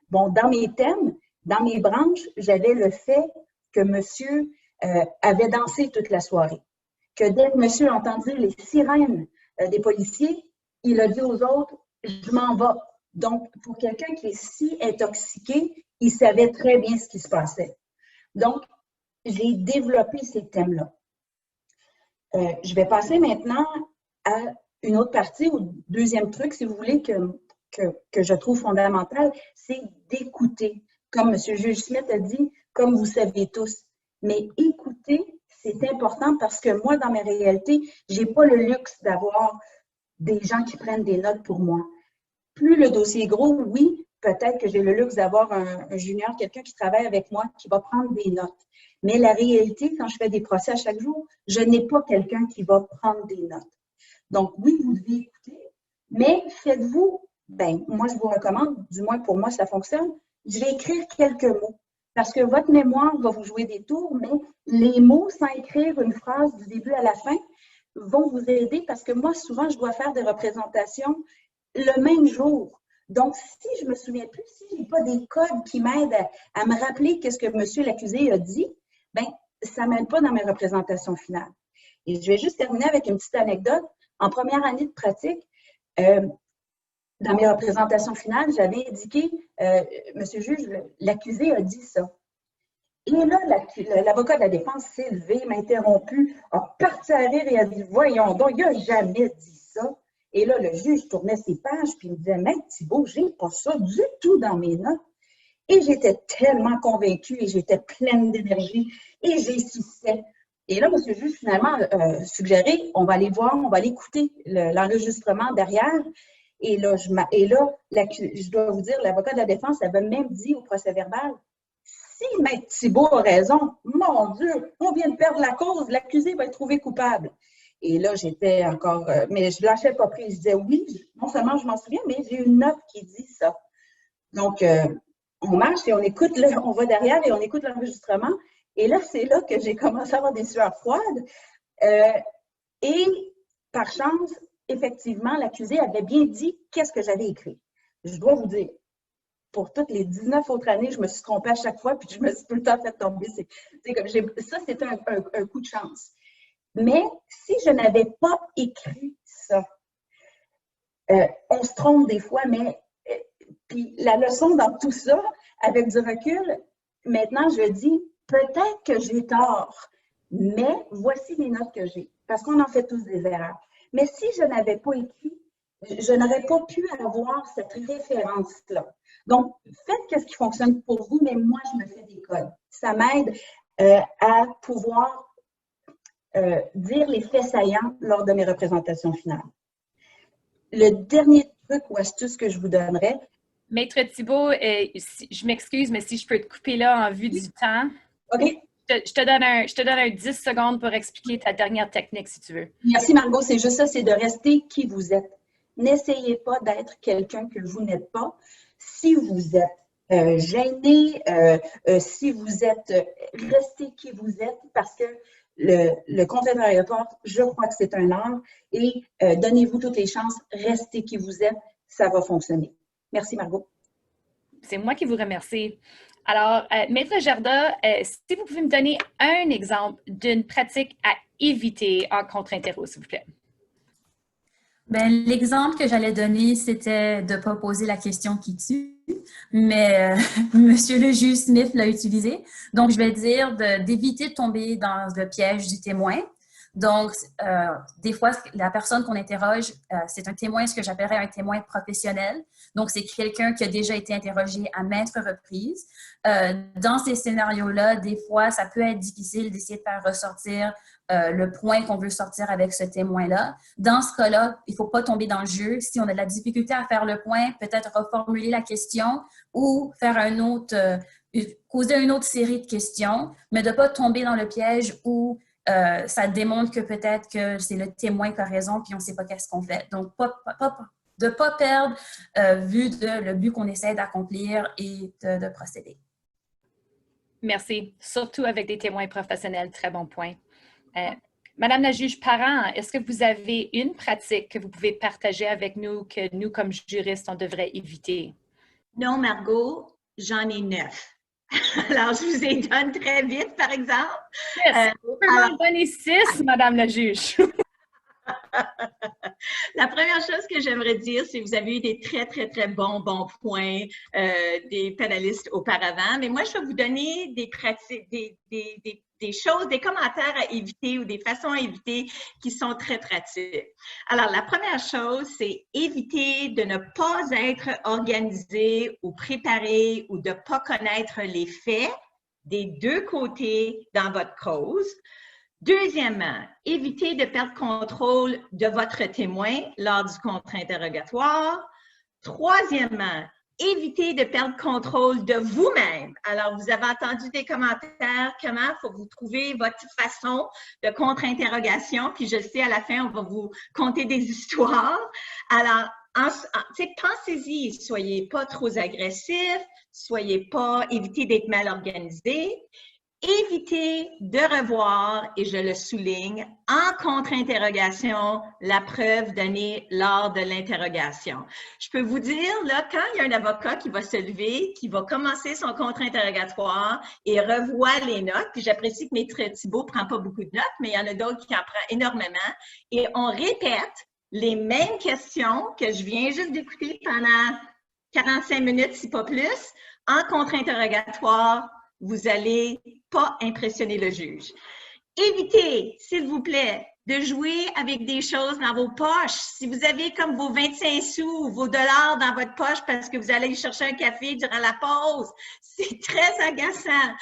Bon, dans mes thèmes, dans mes branches, j'avais le fait que monsieur avait dansé toute la soirée. Que dès que monsieur a entendu les sirènes des policiers, il a dit aux autres, je m'en vais. Donc, pour quelqu'un qui est si intoxiqué, il savait très bien ce qui se passait. Donc, j'ai développé ces thèmes-là. Je vais passer maintenant à une autre partie, au deuxième truc, si vous voulez, que je trouve fondamental, c'est d'écouter. Comme M. Juge Smith a dit, comme vous savez tous. Mais écouter, c'est important parce que moi, dans mes réalités, je n'ai pas le luxe d'avoir des gens qui prennent des notes pour moi. Plus le dossier est gros, oui, peut-être que j'ai le luxe d'avoir un junior, quelqu'un qui travaille avec moi, qui va prendre des notes. Mais la réalité, quand je fais des procès à chaque jour, je n'ai pas quelqu'un qui va prendre des notes. Donc, oui, vous devez écouter, mais faites-vous, moi, je vous recommande, du moins pour moi, ça fonctionne, je vais écrire quelques mots. Parce que votre mémoire va vous jouer des tours, mais les mots, sans écrire une phrase du début à la fin, vont vous aider parce que moi, souvent, je dois faire des représentations le même jour. Donc, si je ne me souviens plus, si je n'ai pas des codes qui m'aident à me rappeler qu'est-ce que monsieur l'accusé a dit, ça ne m'aide pas dans mes représentations finales. Et je vais juste terminer avec une petite anecdote. En première année de pratique, dans mes représentations finales, j'avais indiqué, monsieur le juge, l'accusé a dit ça. Et là, l'avocat de la défense s'est levé, m'a interrompu, a parti à rire et a dit, voyons donc, il n'a jamais dit ça. Et là, le juge tournait ses pages puis il me disait, Maître Thibault, j'ai pas ça du tout dans mes notes. Et j'étais tellement convaincue et j'étais pleine d'énergie et j'insistais. Et là, M. le juge, finalement, suggéré, on va aller voir, on va aller écouter l'enregistrement derrière. Et là, je dois vous dire, l'avocat de la défense avait même dit au procès-verbal, si Maître Thibault a raison, mon Dieu, on vient de perdre la cause, l'accusé va être trouvé coupable. Et là, j'étais encore, mais je ne lâchais pas prise. Je disais oui, non seulement je m'en souviens, mais j'ai une note qui dit ça. Donc, on marche et on écoute, on va derrière et on écoute l'enregistrement. Et là, c'est là que j'ai commencé à avoir des sueurs froides. Et par chance, effectivement, l'accusé avait bien dit qu'est-ce que j'avais écrit. Je dois vous dire, pour toutes les 19 autres années, je me suis trompée à chaque fois, puis je me suis tout le temps fait tomber. Ça, c'était un coup de chance. Mais si je n'avais pas écrit ça, on se trompe des fois, mais puis la leçon dans tout ça, avec du recul, maintenant je dis, peut-être que j'ai tort, mais voici les notes que j'ai, parce qu'on en fait tous des erreurs. Mais si je n'avais pas écrit, je n'aurais pas pu avoir cette référence-là. Donc, faites ce qui fonctionne pour vous, mais moi, je me fais des codes. Ça m'aide à pouvoir dire les faits saillants lors de mes représentations finales. Le dernier truc ou astuce que je vous donnerais. Maître Thibault, je m'excuse, mais si je peux te couper là en vue du temps. OK. Je te donne un 10 secondes pour expliquer ta dernière technique, si tu veux. Merci, Margot. C'est juste ça, c'est de rester qui vous êtes. N'essayez pas d'être quelqu'un que vous n'êtes pas. Si vous êtes gêné, si vous êtes, restez qui vous êtes parce que le contre-interrogatoire, je crois que c'est un art et donnez-vous toutes les chances, restez qui vous êtes, ça va fonctionner. Merci, Margot. C'est moi qui vous remercie. Alors, Maître Jarda, si vous pouvez me donner un exemple d'une pratique à éviter en contre-interro, s'il vous plaît. L'exemple que j'allais donner, c'était de ne pas poser la question qui tue, mais Monsieur le juge Smith l'a utilisé. Donc, je vais dire d'éviter de tomber dans le piège du témoin. Donc, des fois, la personne qu'on interroge, c'est un témoin, ce que j'appellerais un témoin professionnel. Donc, c'est quelqu'un qui a déjà été interrogé à maintes reprises. Dans ces scénarios-là, des fois, ça peut être difficile d'essayer de faire ressortir le point qu'on veut sortir avec ce témoin-là. Dans ce cas-là, il ne faut pas tomber dans le jeu. Si on a de la difficulté à faire le point, peut-être reformuler la question ou faire poser une autre série de questions, mais de ne pas tomber dans le piège où ça démontre que peut-être que c'est le témoin qui a raison, puis on ne sait pas qu'est-ce qu'on fait. Donc, de ne pas perdre vue de le but qu'on essaie d'accomplir et de procéder. Merci. Surtout avec des témoins professionnels, très bon point. Madame la juge Parent, est-ce que vous avez une pratique que vous pouvez partager avec nous que nous, comme juristes, on devrait éviter? Non, Margot, j'en ai 9. Alors, je vous les donne très vite, par exemple. Vous pouvez m'en donner 6, Madame la juge. La première chose que j'aimerais dire, c'est que vous avez eu des très, très, très bons points des panélistes auparavant. Mais moi, je vais vous donner des pratiques, des choses, des commentaires à éviter ou des façons à éviter qui sont très pratiques. Alors, la première chose, c'est éviter de ne pas être organisé ou préparé ou de ne pas connaître les faits des deux côtés dans votre cause. Deuxièmement, évitez de perdre contrôle de votre témoin lors du contre-interrogatoire. Troisièmement, évitez de perdre contrôle de vous-même. Alors, vous avez entendu des commentaires, comment il faut que vous trouver votre façon de contre-interrogation, puis je sais, à la fin, on va vous conter des histoires. Alors, pensez-y, soyez pas trop agressif, évitez d'être mal organisé. Évitez de revoir, et je le souligne, en contre-interrogation, la preuve donnée lors de l'interrogation. Je peux vous dire, là, quand il y a un avocat qui va se lever, qui va commencer son contre-interrogatoire et revoit les notes, puis j'apprécie que Maître Thibault ne prend pas beaucoup de notes, mais il y en a d'autres qui en prennent énormément, et on répète les mêmes questions que je viens juste d'écouter pendant 45 minutes, si pas plus, en contre-interrogatoire. Vous n'allez pas impressionner le juge. Évitez, s'il vous plaît, de jouer avec des choses dans vos poches. Si vous avez comme vos 25 sous, vos dollars dans votre poche parce que vous allez chercher un café durant la pause, c'est très agaçant.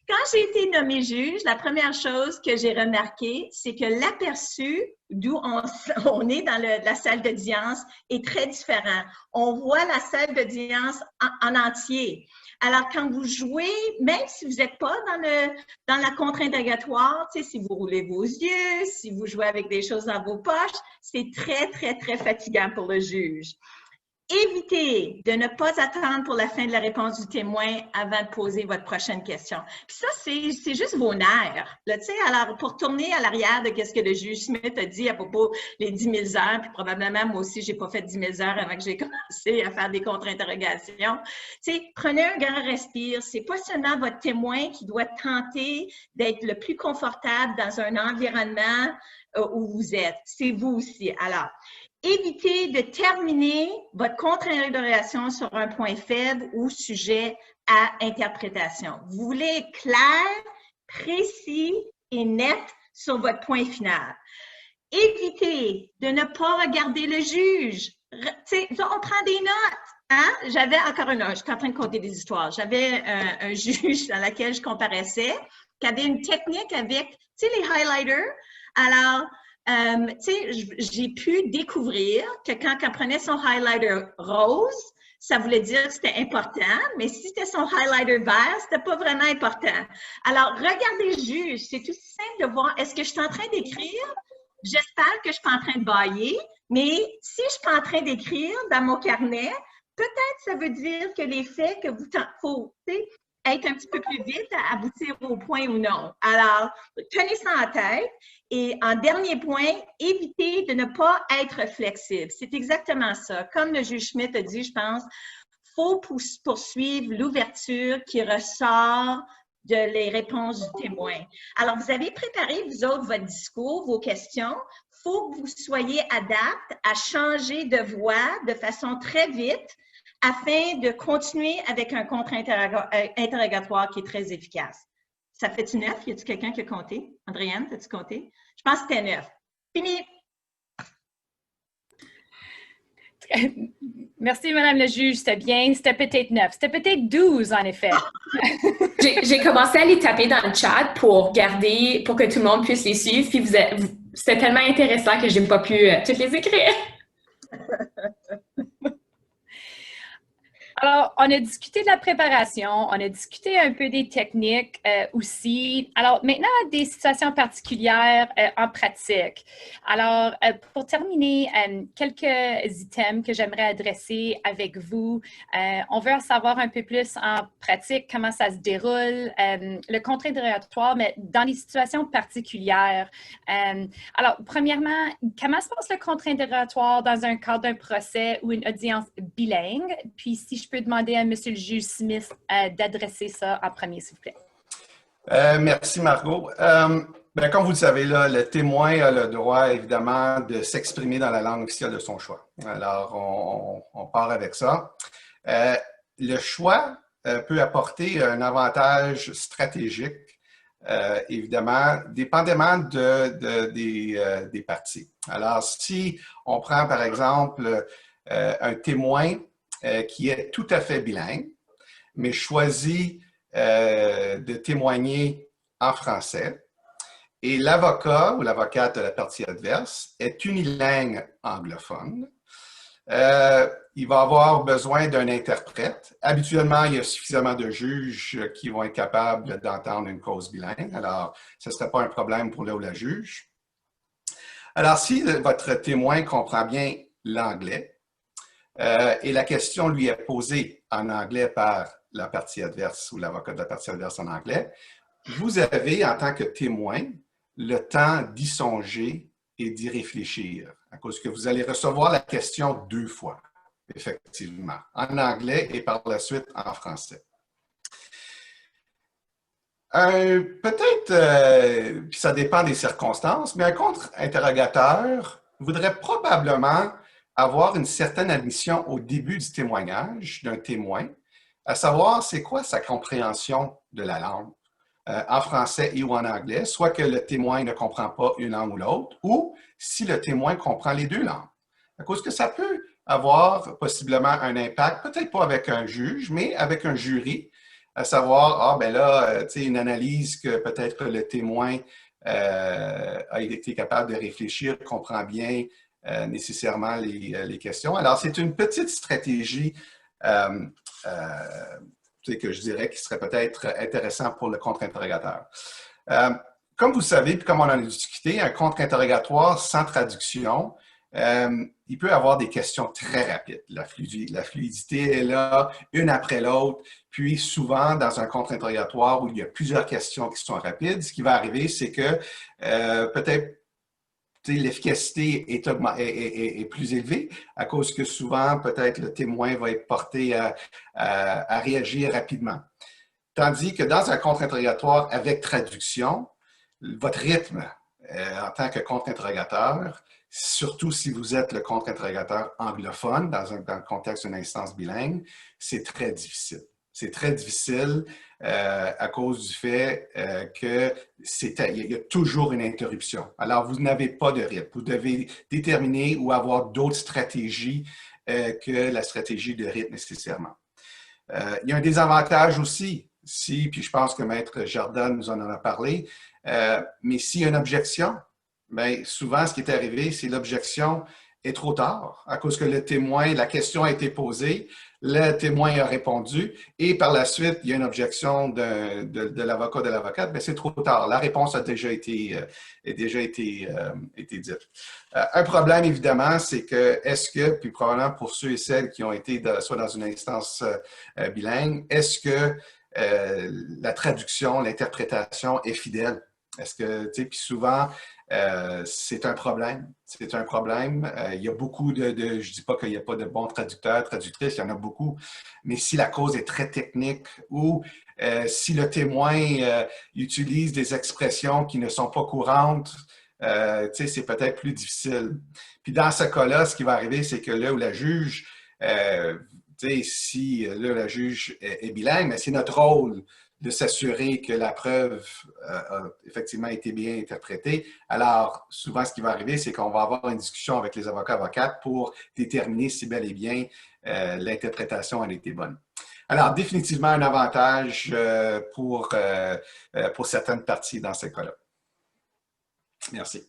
Quand j'ai été nommée juge, la première chose que j'ai remarqué, c'est que l'aperçu d'où on est dans la salle d'audience est très différent. On voit la salle d'audience en entier. Alors, quand vous jouez, même si vous n'êtes pas dans la contre-interrogatoire, si vous roulez vos yeux, si vous jouez avec des choses dans vos poches, c'est très, très, très fatigant pour le juge. Évitez de ne pas attendre pour la fin de la réponse du témoin avant de poser votre prochaine question. Puis ça, c'est juste vos nerfs. Là, alors, pour tourner à l'arrière de ce que le juge Smith a dit à propos des 10 000 heures, puis probablement, moi aussi, je n'ai pas fait 10 000 heures avant que j'ai commencé à faire des contre-interrogations. Prenez un grand respire. C'est pas seulement votre témoin qui doit tenter d'être le plus confortable dans un environnement où vous êtes. C'est vous aussi. Alors, évitez de terminer votre contre-interrogation sur un point faible ou sujet à interprétation. Vous voulez être clair, précis et net sur votre point final. Évitez de ne pas regarder le juge. On prend des notes. Hein? J'avais encore je suis en train de compter des histoires. J'avais un juge dans lequel je comparaissais qui avait une technique avec, les highlighters. Alors, j'ai pu découvrir que quand elle prenait son highlighter rose, ça voulait dire que c'était important, mais si c'était son highlighter vert, c'était pas vraiment important. Alors, regardez le juge, c'est tout simple de voir, est-ce que je suis en train d'écrire? J'espère que je suis pas en train de bailler, mais si je suis pas en train d'écrire dans mon carnet, peut-être ça veut dire que les faits que faut être un petit peu plus vite à aboutir au point ou non. Alors, tenez ça en tête. Et en dernier point, évitez de ne pas être flexible. C'est exactement ça. Comme le juge Schmitt a dit, je pense, il faut poursuivre l'ouverture qui ressort les réponses du témoin. Alors, vous avez préparé, vous autres, votre discours, vos questions. Il faut que vous soyez adaptes à changer de voix de façon très vite afin de continuer avec un contre-interrogatoire qui est très efficace. Ça fait-tu 9? Y a-t-il quelqu'un qui a compté? Andréane, as-tu compté? Je pense que c'était 9. Fini! Merci, Madame la juge. C'était bien. C'était peut-être 9. C'était peut-être 12, en effet. J'ai commencé à les taper dans le chat pour que tout le monde puisse les suivre. Puis c'était tellement intéressant que je n'ai pas pu toutes les écrire. Alors, on a discuté de la préparation, on a discuté un peu des techniques aussi. Alors, maintenant, des situations particulières en pratique. Alors, pour terminer, quelques items que j'aimerais adresser avec vous. On veut en savoir un peu plus en pratique, comment ça se déroule, le contre-interrogatoire, mais dans les situations particulières. Alors, premièrement, comment se passe le contre-interrogatoire dans un cadre d'un procès ou une audience bilingue? Puis, si je peux demander à M. le juge Smith d'adresser ça en premier, s'il vous plaît. Merci, Margot. Comme vous le savez, là, le témoin a le droit, évidemment, de s'exprimer dans la langue officielle de son choix. Alors, on part avec ça. Le choix peut apporter un avantage stratégique, évidemment, dépendamment des parties. Alors, si on prend, par exemple, un témoin qui est tout à fait bilingue, mais choisit de témoigner en français, et l'avocat ou l'avocate de la partie adverse est unilingue anglophone, il va avoir besoin d'un interprète. Habituellement, il y a suffisamment de juges qui vont être capables d'entendre une cause bilingue, alors ce ne serait pas un problème pour le ou la juge. Alors, si votre témoin comprend bien l'anglais, et la question lui est posée en anglais par la partie adverse ou l'avocat de la partie adverse en anglais, vous avez, en tant que témoin, le temps d'y songer et d'y réfléchir, à cause que vous allez recevoir la question 2 fois, effectivement, en anglais et par la suite en français. Peut-être, puis ça dépend des circonstances, mais un contre-interrogateur voudrait probablement avoir une certaine admission au début du témoignage d'un témoin, à savoir c'est quoi sa compréhension de la langue, en français et ou en anglais, soit que le témoin ne comprend pas une langue ou l'autre, ou si le témoin comprend les 2 langues. À cause que ça peut avoir possiblement un impact, peut-être pas avec un juge, mais avec un jury, à savoir, une analyse que peut-être le témoin a été capable de réfléchir, comprend bien nécessairement les questions. Alors, c'est une petite stratégie que je dirais qui serait peut-être intéressant pour le contre-interrogateur. Comme vous savez, puis comme on en a discuté, un contre-interrogatoire sans traduction, il peut avoir des questions très rapides. La fluidité est là, une après l'autre. Puis souvent, dans un contre-interrogatoire où il y a plusieurs questions qui sont rapides, ce qui va arriver, c'est que peut-être l'efficacité est plus élevée à cause que souvent, peut-être, le témoin va être porté à réagir rapidement. Tandis que dans un contre-interrogatoire avec traduction, votre rythme en tant que contre-interrogateur, surtout si vous êtes le contre-interrogateur anglophone dans le contexte d'une instance bilingue, c'est très difficile. C'est très difficile à cause du fait qu'il y a toujours une interruption. Alors, vous n'avez pas de rythme. Vous devez déterminer ou avoir d'autres stratégies que la stratégie de rythme nécessairement. Il y a un désavantage aussi, puis je pense que Maître Jardin nous en a parlé, mais s'il y a une objection, bien, souvent, ce qui est arrivé, c'est l'objection est trop tard, à cause que le témoin, la question a été posée, le témoin a répondu, et par la suite, il y a une objection de l'avocat, de l'avocate, mais c'est trop tard. La réponse a déjà été dite. Un problème, évidemment, c'est que, puis probablement pour ceux et celles qui ont été soit dans une instance bilingue, est-ce que la traduction, l'interprétation est fidèle? Est-ce que, tu sais, puis souvent, c'est un problème. C'est un problème. Il y a beaucoup je ne dis pas qu'il n'y a pas de bons traducteurs, traductrices, il y en a beaucoup, mais si la cause est très technique ou si le témoin utilise des expressions qui ne sont pas courantes, c'est peut-être plus difficile. Puis dans ce cas-là, ce qui va arriver, c'est que là où la juge, si là, la juge est bilingue, mais c'est notre rôle de s'assurer que la preuve a effectivement été bien interprétée. Alors, souvent, ce qui va arriver, c'est qu'on va avoir une discussion avec les avocats-avocates pour déterminer si bel et bien l'interprétation a été bonne. Alors, définitivement un avantage pour certaines parties dans ces cas-là. Merci.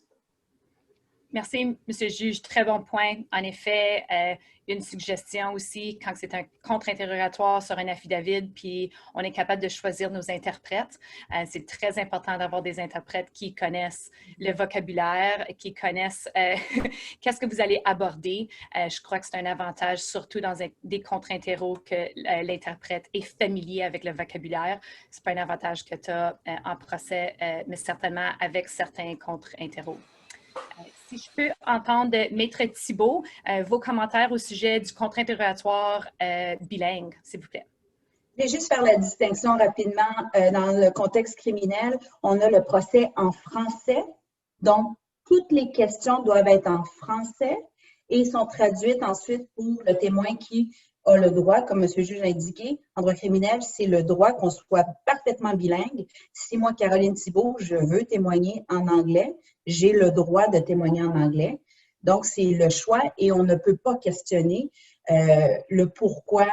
Merci, M. le juge. Très bon point. En effet, une suggestion aussi, quand c'est un contre-interrogatoire sur un affidavit, puis on est capable de choisir nos interprètes, c'est très important d'avoir des interprètes qui connaissent le vocabulaire, qui connaissent qu'est-ce que vous allez aborder. Je crois que c'est un avantage, surtout dans des contre-interros, que l'interprète est familier avec le vocabulaire. Ce n'est pas un avantage que tu as en procès, mais certainement avec certains contre-interros. Si je peux entendre Maître Thibault, vos commentaires au sujet du contre-interrogatoire bilingue, s'il vous plaît. Je vais juste faire la distinction rapidement. Dans le contexte criminel, on a le procès en français. Donc, toutes les questions doivent être en français et sont traduites ensuite pour le témoin qui a le droit, comme M. le juge l'a indiqué, en droit criminel, c'est le droit qu'on soit parfaitement bilingue. Si moi, Caroline Thibault, je veux témoigner en anglais, j'ai le droit de témoigner en anglais. Donc, c'est le choix et on ne peut pas questionner le pourquoi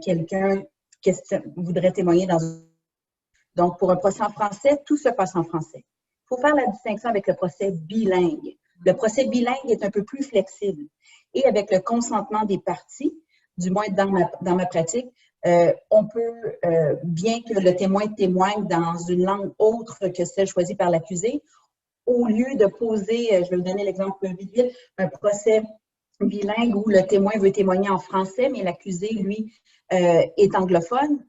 quelqu'un voudrait témoigner dans un... Donc, pour un procès en français, tout se passe en français. Il faut faire la distinction avec le procès bilingue. Le procès bilingue est un peu plus flexible. Et avec le consentement des parties, du moins dans ma pratique, on peut, bien que le témoin témoigne dans une langue autre que celle choisie par l'accusé, au lieu de poser, je vais vous donner l'exemple vite, un procès bilingue où le témoin veut témoigner en français, mais l'accusé, lui, est anglophone,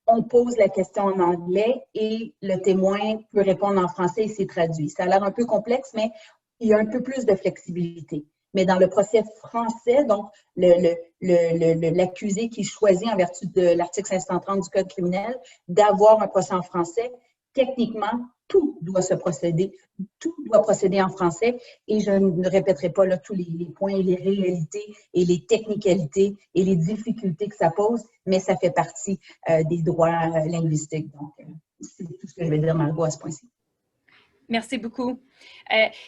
on pose la question en anglais et le témoin peut répondre en français et c'est traduit. Ça a l'air un peu complexe, mais il y a un peu plus de flexibilité. Mais dans le procès français, donc l'accusé qui choisit en vertu de l'article 530 du Code criminel d'avoir un procès en français, techniquement, tout doit procéder en français et je ne répéterai pas là, tous les points et les réalités et les technicalités et les difficultés que ça pose, mais ça fait partie des droits linguistiques. Donc, c'est tout ce que je vais dire, Margot, à ce point-ci. Merci beaucoup.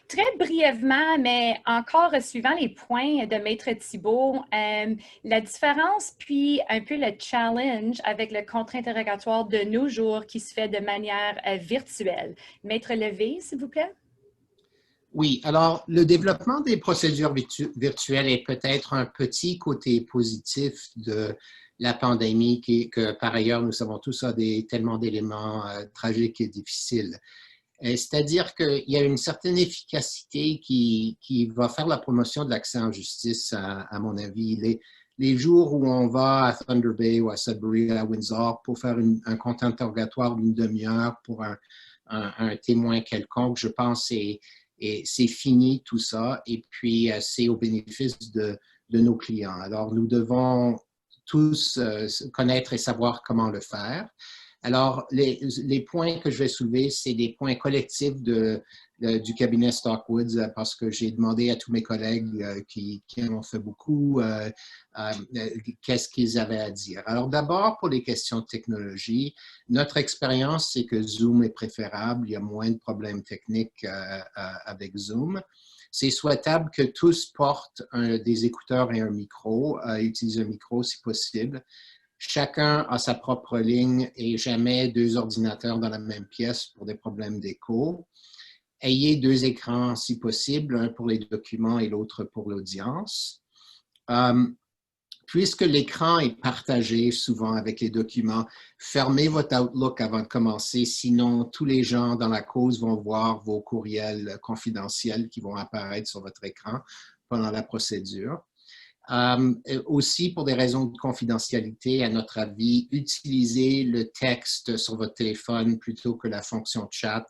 Très brièvement, mais encore suivant les points de Maître Thibault, la différence puis un peu le challenge avec le contre-interrogatoire de nos jours qui se fait de manière virtuelle. Maître Levé, s'il vous plaît. Oui, alors le développement des procédures virtuelles est peut-être un petit côté positif de la pandémie que par ailleurs nous savons tous a tellement d'éléments tragiques et difficiles. C'est-à-dire qu'il y a une certaine efficacité qui va faire la promotion de l'accès en justice, à mon avis. Les jours où on va à Thunder Bay ou à Sudbury, à Windsor, pour faire un contre-interrogatoire d'une demi-heure pour un témoin quelconque, je pense que c'est fini tout ça. Et puis, c'est au bénéfice de nos clients. Alors, nous devons tous connaître et savoir comment le faire. Alors, les points que je vais soulever, c'est des points collectifs du cabinet Stockwoods parce que j'ai demandé à tous mes collègues qui en ont fait beaucoup qu'est-ce qu'ils avaient à dire. Alors, d'abord, pour les questions de technologie, notre expérience, c'est que Zoom est préférable. Il y a moins de problèmes techniques avec Zoom. C'est souhaitable que tous portent des écouteurs et un micro, utilisent un micro si possible. Chacun a sa propre ligne et jamais deux ordinateurs dans la même pièce pour des problèmes d'écho. Ayez deux écrans si possible, un pour les documents et l'autre pour l'audience. Puisque l'écran est partagé souvent avec les documents, fermez votre Outlook avant de commencer, sinon tous les gens dans la cause vont voir vos courriels confidentiels qui vont apparaître sur votre écran pendant la procédure. Aussi, pour des raisons de confidentialité, à notre avis, utilisez le texte sur votre téléphone plutôt que la fonction chat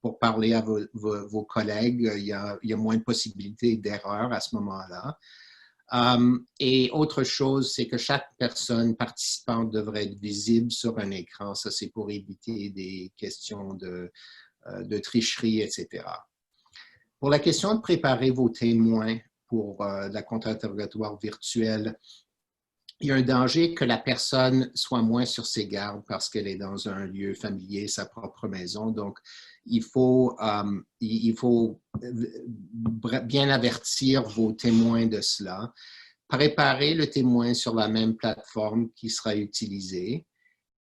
pour parler à vos collègues. Il y a moins de possibilités d'erreur à ce moment-là. Et autre chose, c'est que chaque personne participante devrait être visible sur un écran. Ça, c'est pour éviter des questions de tricherie, etc. Pour la question de préparer vos témoins, pour la contre-interrogatoire virtuelle, il y a un danger que la personne soit moins sur ses gardes parce qu'elle est dans un lieu familier, sa propre maison. Donc, il faut bien avertir vos témoins de cela. Préparez le témoin sur la même plateforme qui sera utilisée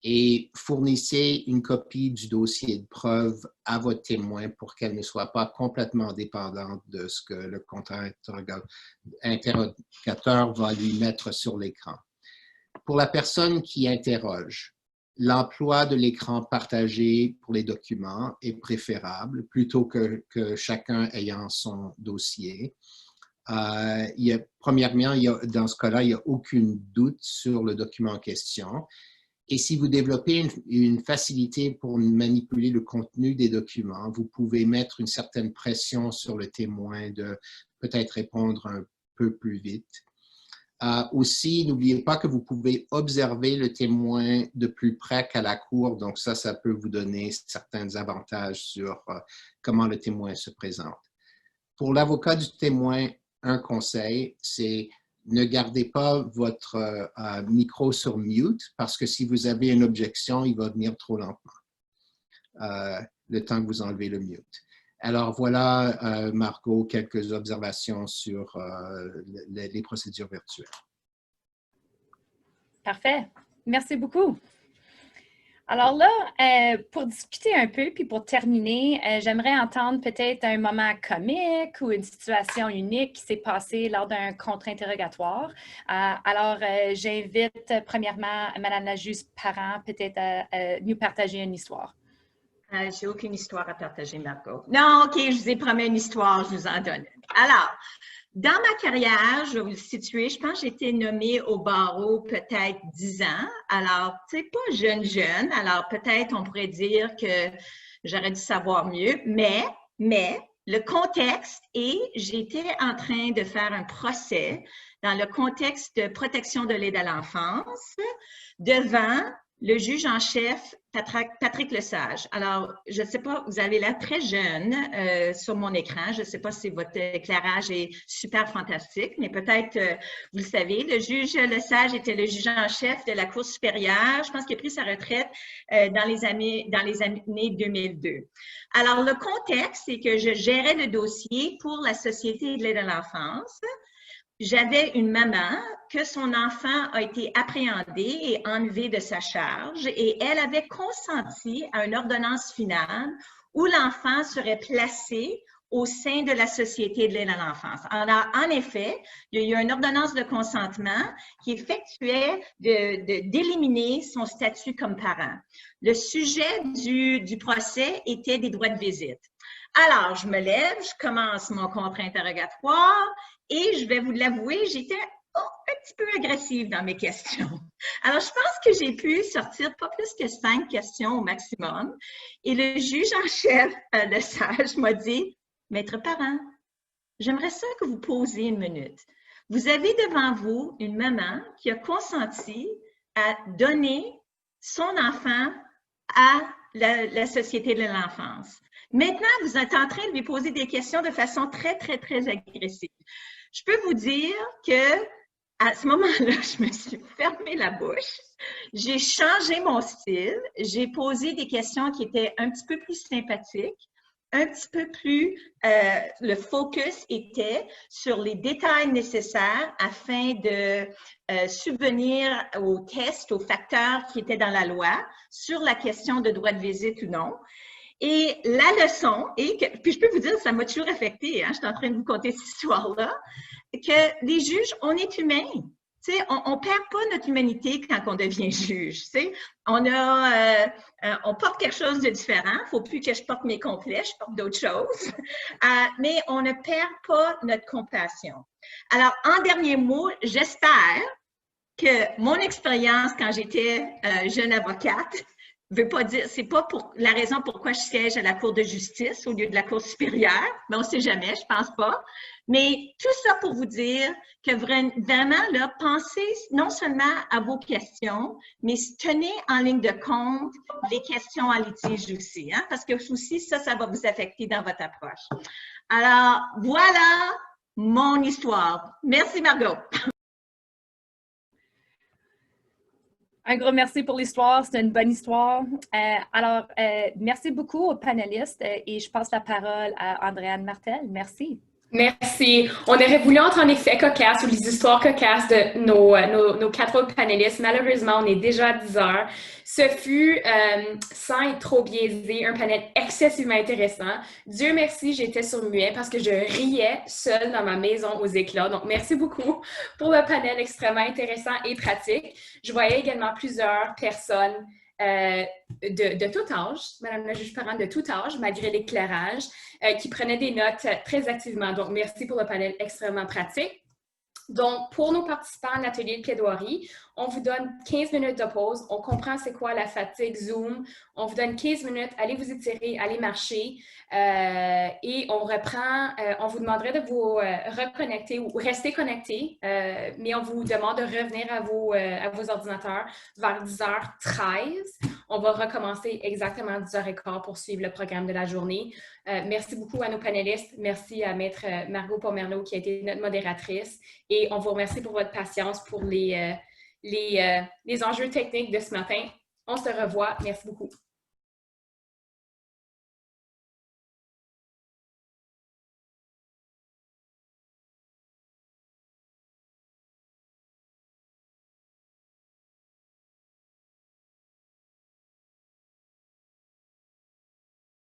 et fournissez une copie du dossier de preuve à votre témoin pour qu'elle ne soit pas complètement dépendante de ce que le contre-interrogateur va lui mettre sur l'écran. Pour la personne qui interroge, l'emploi de l'écran partagé pour les documents est préférable plutôt que chacun ayant son dossier. Premièrement, dans ce cas-là, il n'y a aucun doute sur le document en question. Et si vous développez une facilité pour manipuler le contenu des documents, vous pouvez mettre une certaine pression sur le témoin de peut-être répondre un peu plus vite. Aussi, n'oubliez pas que vous pouvez observer le témoin de plus près qu'à la cour. Donc ça peut vous donner certains avantages sur comment le témoin se présente. Pour l'avocat du témoin, un conseil, c'est ne gardez pas votre micro sur mute parce que si vous avez une objection, il va venir trop lentement, le temps que vous enlevez le mute. Alors voilà, Margot, quelques observations sur les procédures virtuelles. Parfait. Merci beaucoup. Alors là, pour discuter un peu, puis pour terminer, j'aimerais entendre peut-être un moment comique ou une situation unique qui s'est passée lors d'un contre-interrogatoire. Alors, j'invite premièrement Madame la juge Parent peut-être à nous partager une histoire. J'ai aucune histoire à partager, Margot. Non, OK, je vous ai promis une histoire, je vous en donne. Alors, dans ma carrière, je vais vous le situer, je pense que j'ai été nommée au barreau peut-être 10 ans. Alors, tu sais, pas jeune, alors peut-être on pourrait dire que j'aurais dû savoir mieux, mais le contexte est, j'étais en train de faire un procès dans le contexte de protection de l'aide à l'enfance devant le juge en chef, Patrick Lesage. Alors, je ne sais pas, vous avez l'air très jeune sur mon écran. Je ne sais pas si votre éclairage est super fantastique, mais peut-être, vous le savez, le juge Lesage était le juge en chef de la Cour supérieure. Je pense qu'il a pris sa retraite dans les années 2002. Alors, le contexte, c'est que je gérais le dossier pour la Société de l'aide à l'enfance. J'avais une maman que son enfant a été appréhendé et enlevé de sa charge et elle avait consenti à une ordonnance finale où l'enfant serait placé au sein de la Société de l'aide à l'enfance. En effet, il y a eu une ordonnance de consentement qui effectuait d'éliminer son statut comme parent. Le sujet du procès était des droits de visite. Alors, je me lève, je commence mon contre-interrogatoire et je vais vous l'avouer, j'étais un petit peu agressive dans mes questions. Alors, je pense que j'ai pu sortir pas plus que 5 questions au maximum. Et le juge en chef Lesage m'a dit, « Maître Parent, j'aimerais ça que vous posiez une minute. Vous avez devant vous une maman qui a consenti à donner son enfant à la Société de l'enfance. Maintenant, vous êtes en train de lui poser des questions de façon très, très, très agressive. Je peux vous dire que à ce moment-là, je me suis fermé la bouche, j'ai changé mon style, j'ai posé des questions qui étaient un petit peu plus sympathiques, un petit peu plus, le focus était sur les détails nécessaires afin de subvenir aux tests, aux facteurs qui étaient dans la loi sur la question de droit de visite ou non. Et la leçon, puis je peux vous dire, ça m'a toujours affecté, hein, je suis en train de vous conter cette histoire-là, que les juges, on est humains. Tu sais, on perd pas notre humanité quand on devient juge. Tu sais, on porte quelque chose de différent. Il ne faut plus que je porte mes complets, je porte d'autres choses. Mais on ne perd pas notre compassion. Alors, en dernier mot, j'espère que mon expérience quand j'étais jeune avocate veut pas dire, c'est pas pour la raison pourquoi je siège à la Cour de justice au lieu de la Cour supérieure, mais on sait jamais, je pense pas. Mais tout ça pour vous dire que vraiment, là, pensez non seulement à vos questions, mais tenez en ligne de compte les questions en litige aussi, hein, parce que aussi, ça va vous affecter dans votre approche. Alors, voilà mon histoire. Merci, Margot. Un gros merci pour l'histoire, c'est une bonne histoire. Alors, merci beaucoup aux panélistes et je passe la parole à Andréane Martel. Merci. Merci. On aurait voulu entendre les faits cocasses ou les histoires cocasses de nos 4 autres panélistes. Malheureusement, on est déjà à 10 heures. Ce fut, sans être trop biaisé, un panel excessivement intéressant. Dieu merci, j'étais sur muet parce que je riais seule dans ma maison aux éclats. Donc, merci beaucoup pour le panel extrêmement intéressant et pratique. Je voyais également plusieurs personnes de tout âge, Madame la juge-parent, de tout âge, malgré l'éclairage, qui prenaient des notes très activement. Donc, merci pour le panel extrêmement pratique. Donc, pour nos participants à l'atelier de plaidoirie, on vous donne 15 minutes de pause. On comprend c'est quoi la fatigue Zoom. On vous donne 15 minutes. Allez vous étirer, allez marcher. Et on reprend. On vous demanderait de vous reconnecter ou rester connecté, mais on vous demande de revenir à vos ordinateurs vers 10h13. On va recommencer exactement à 10h15 pour suivre le programme de la journée. Merci beaucoup à nos panélistes. Merci à Maître Margot Pomerleau qui a été notre modératrice. Et on vous remercie pour votre patience pour les enjeux techniques de ce matin. On se revoit. Merci beaucoup.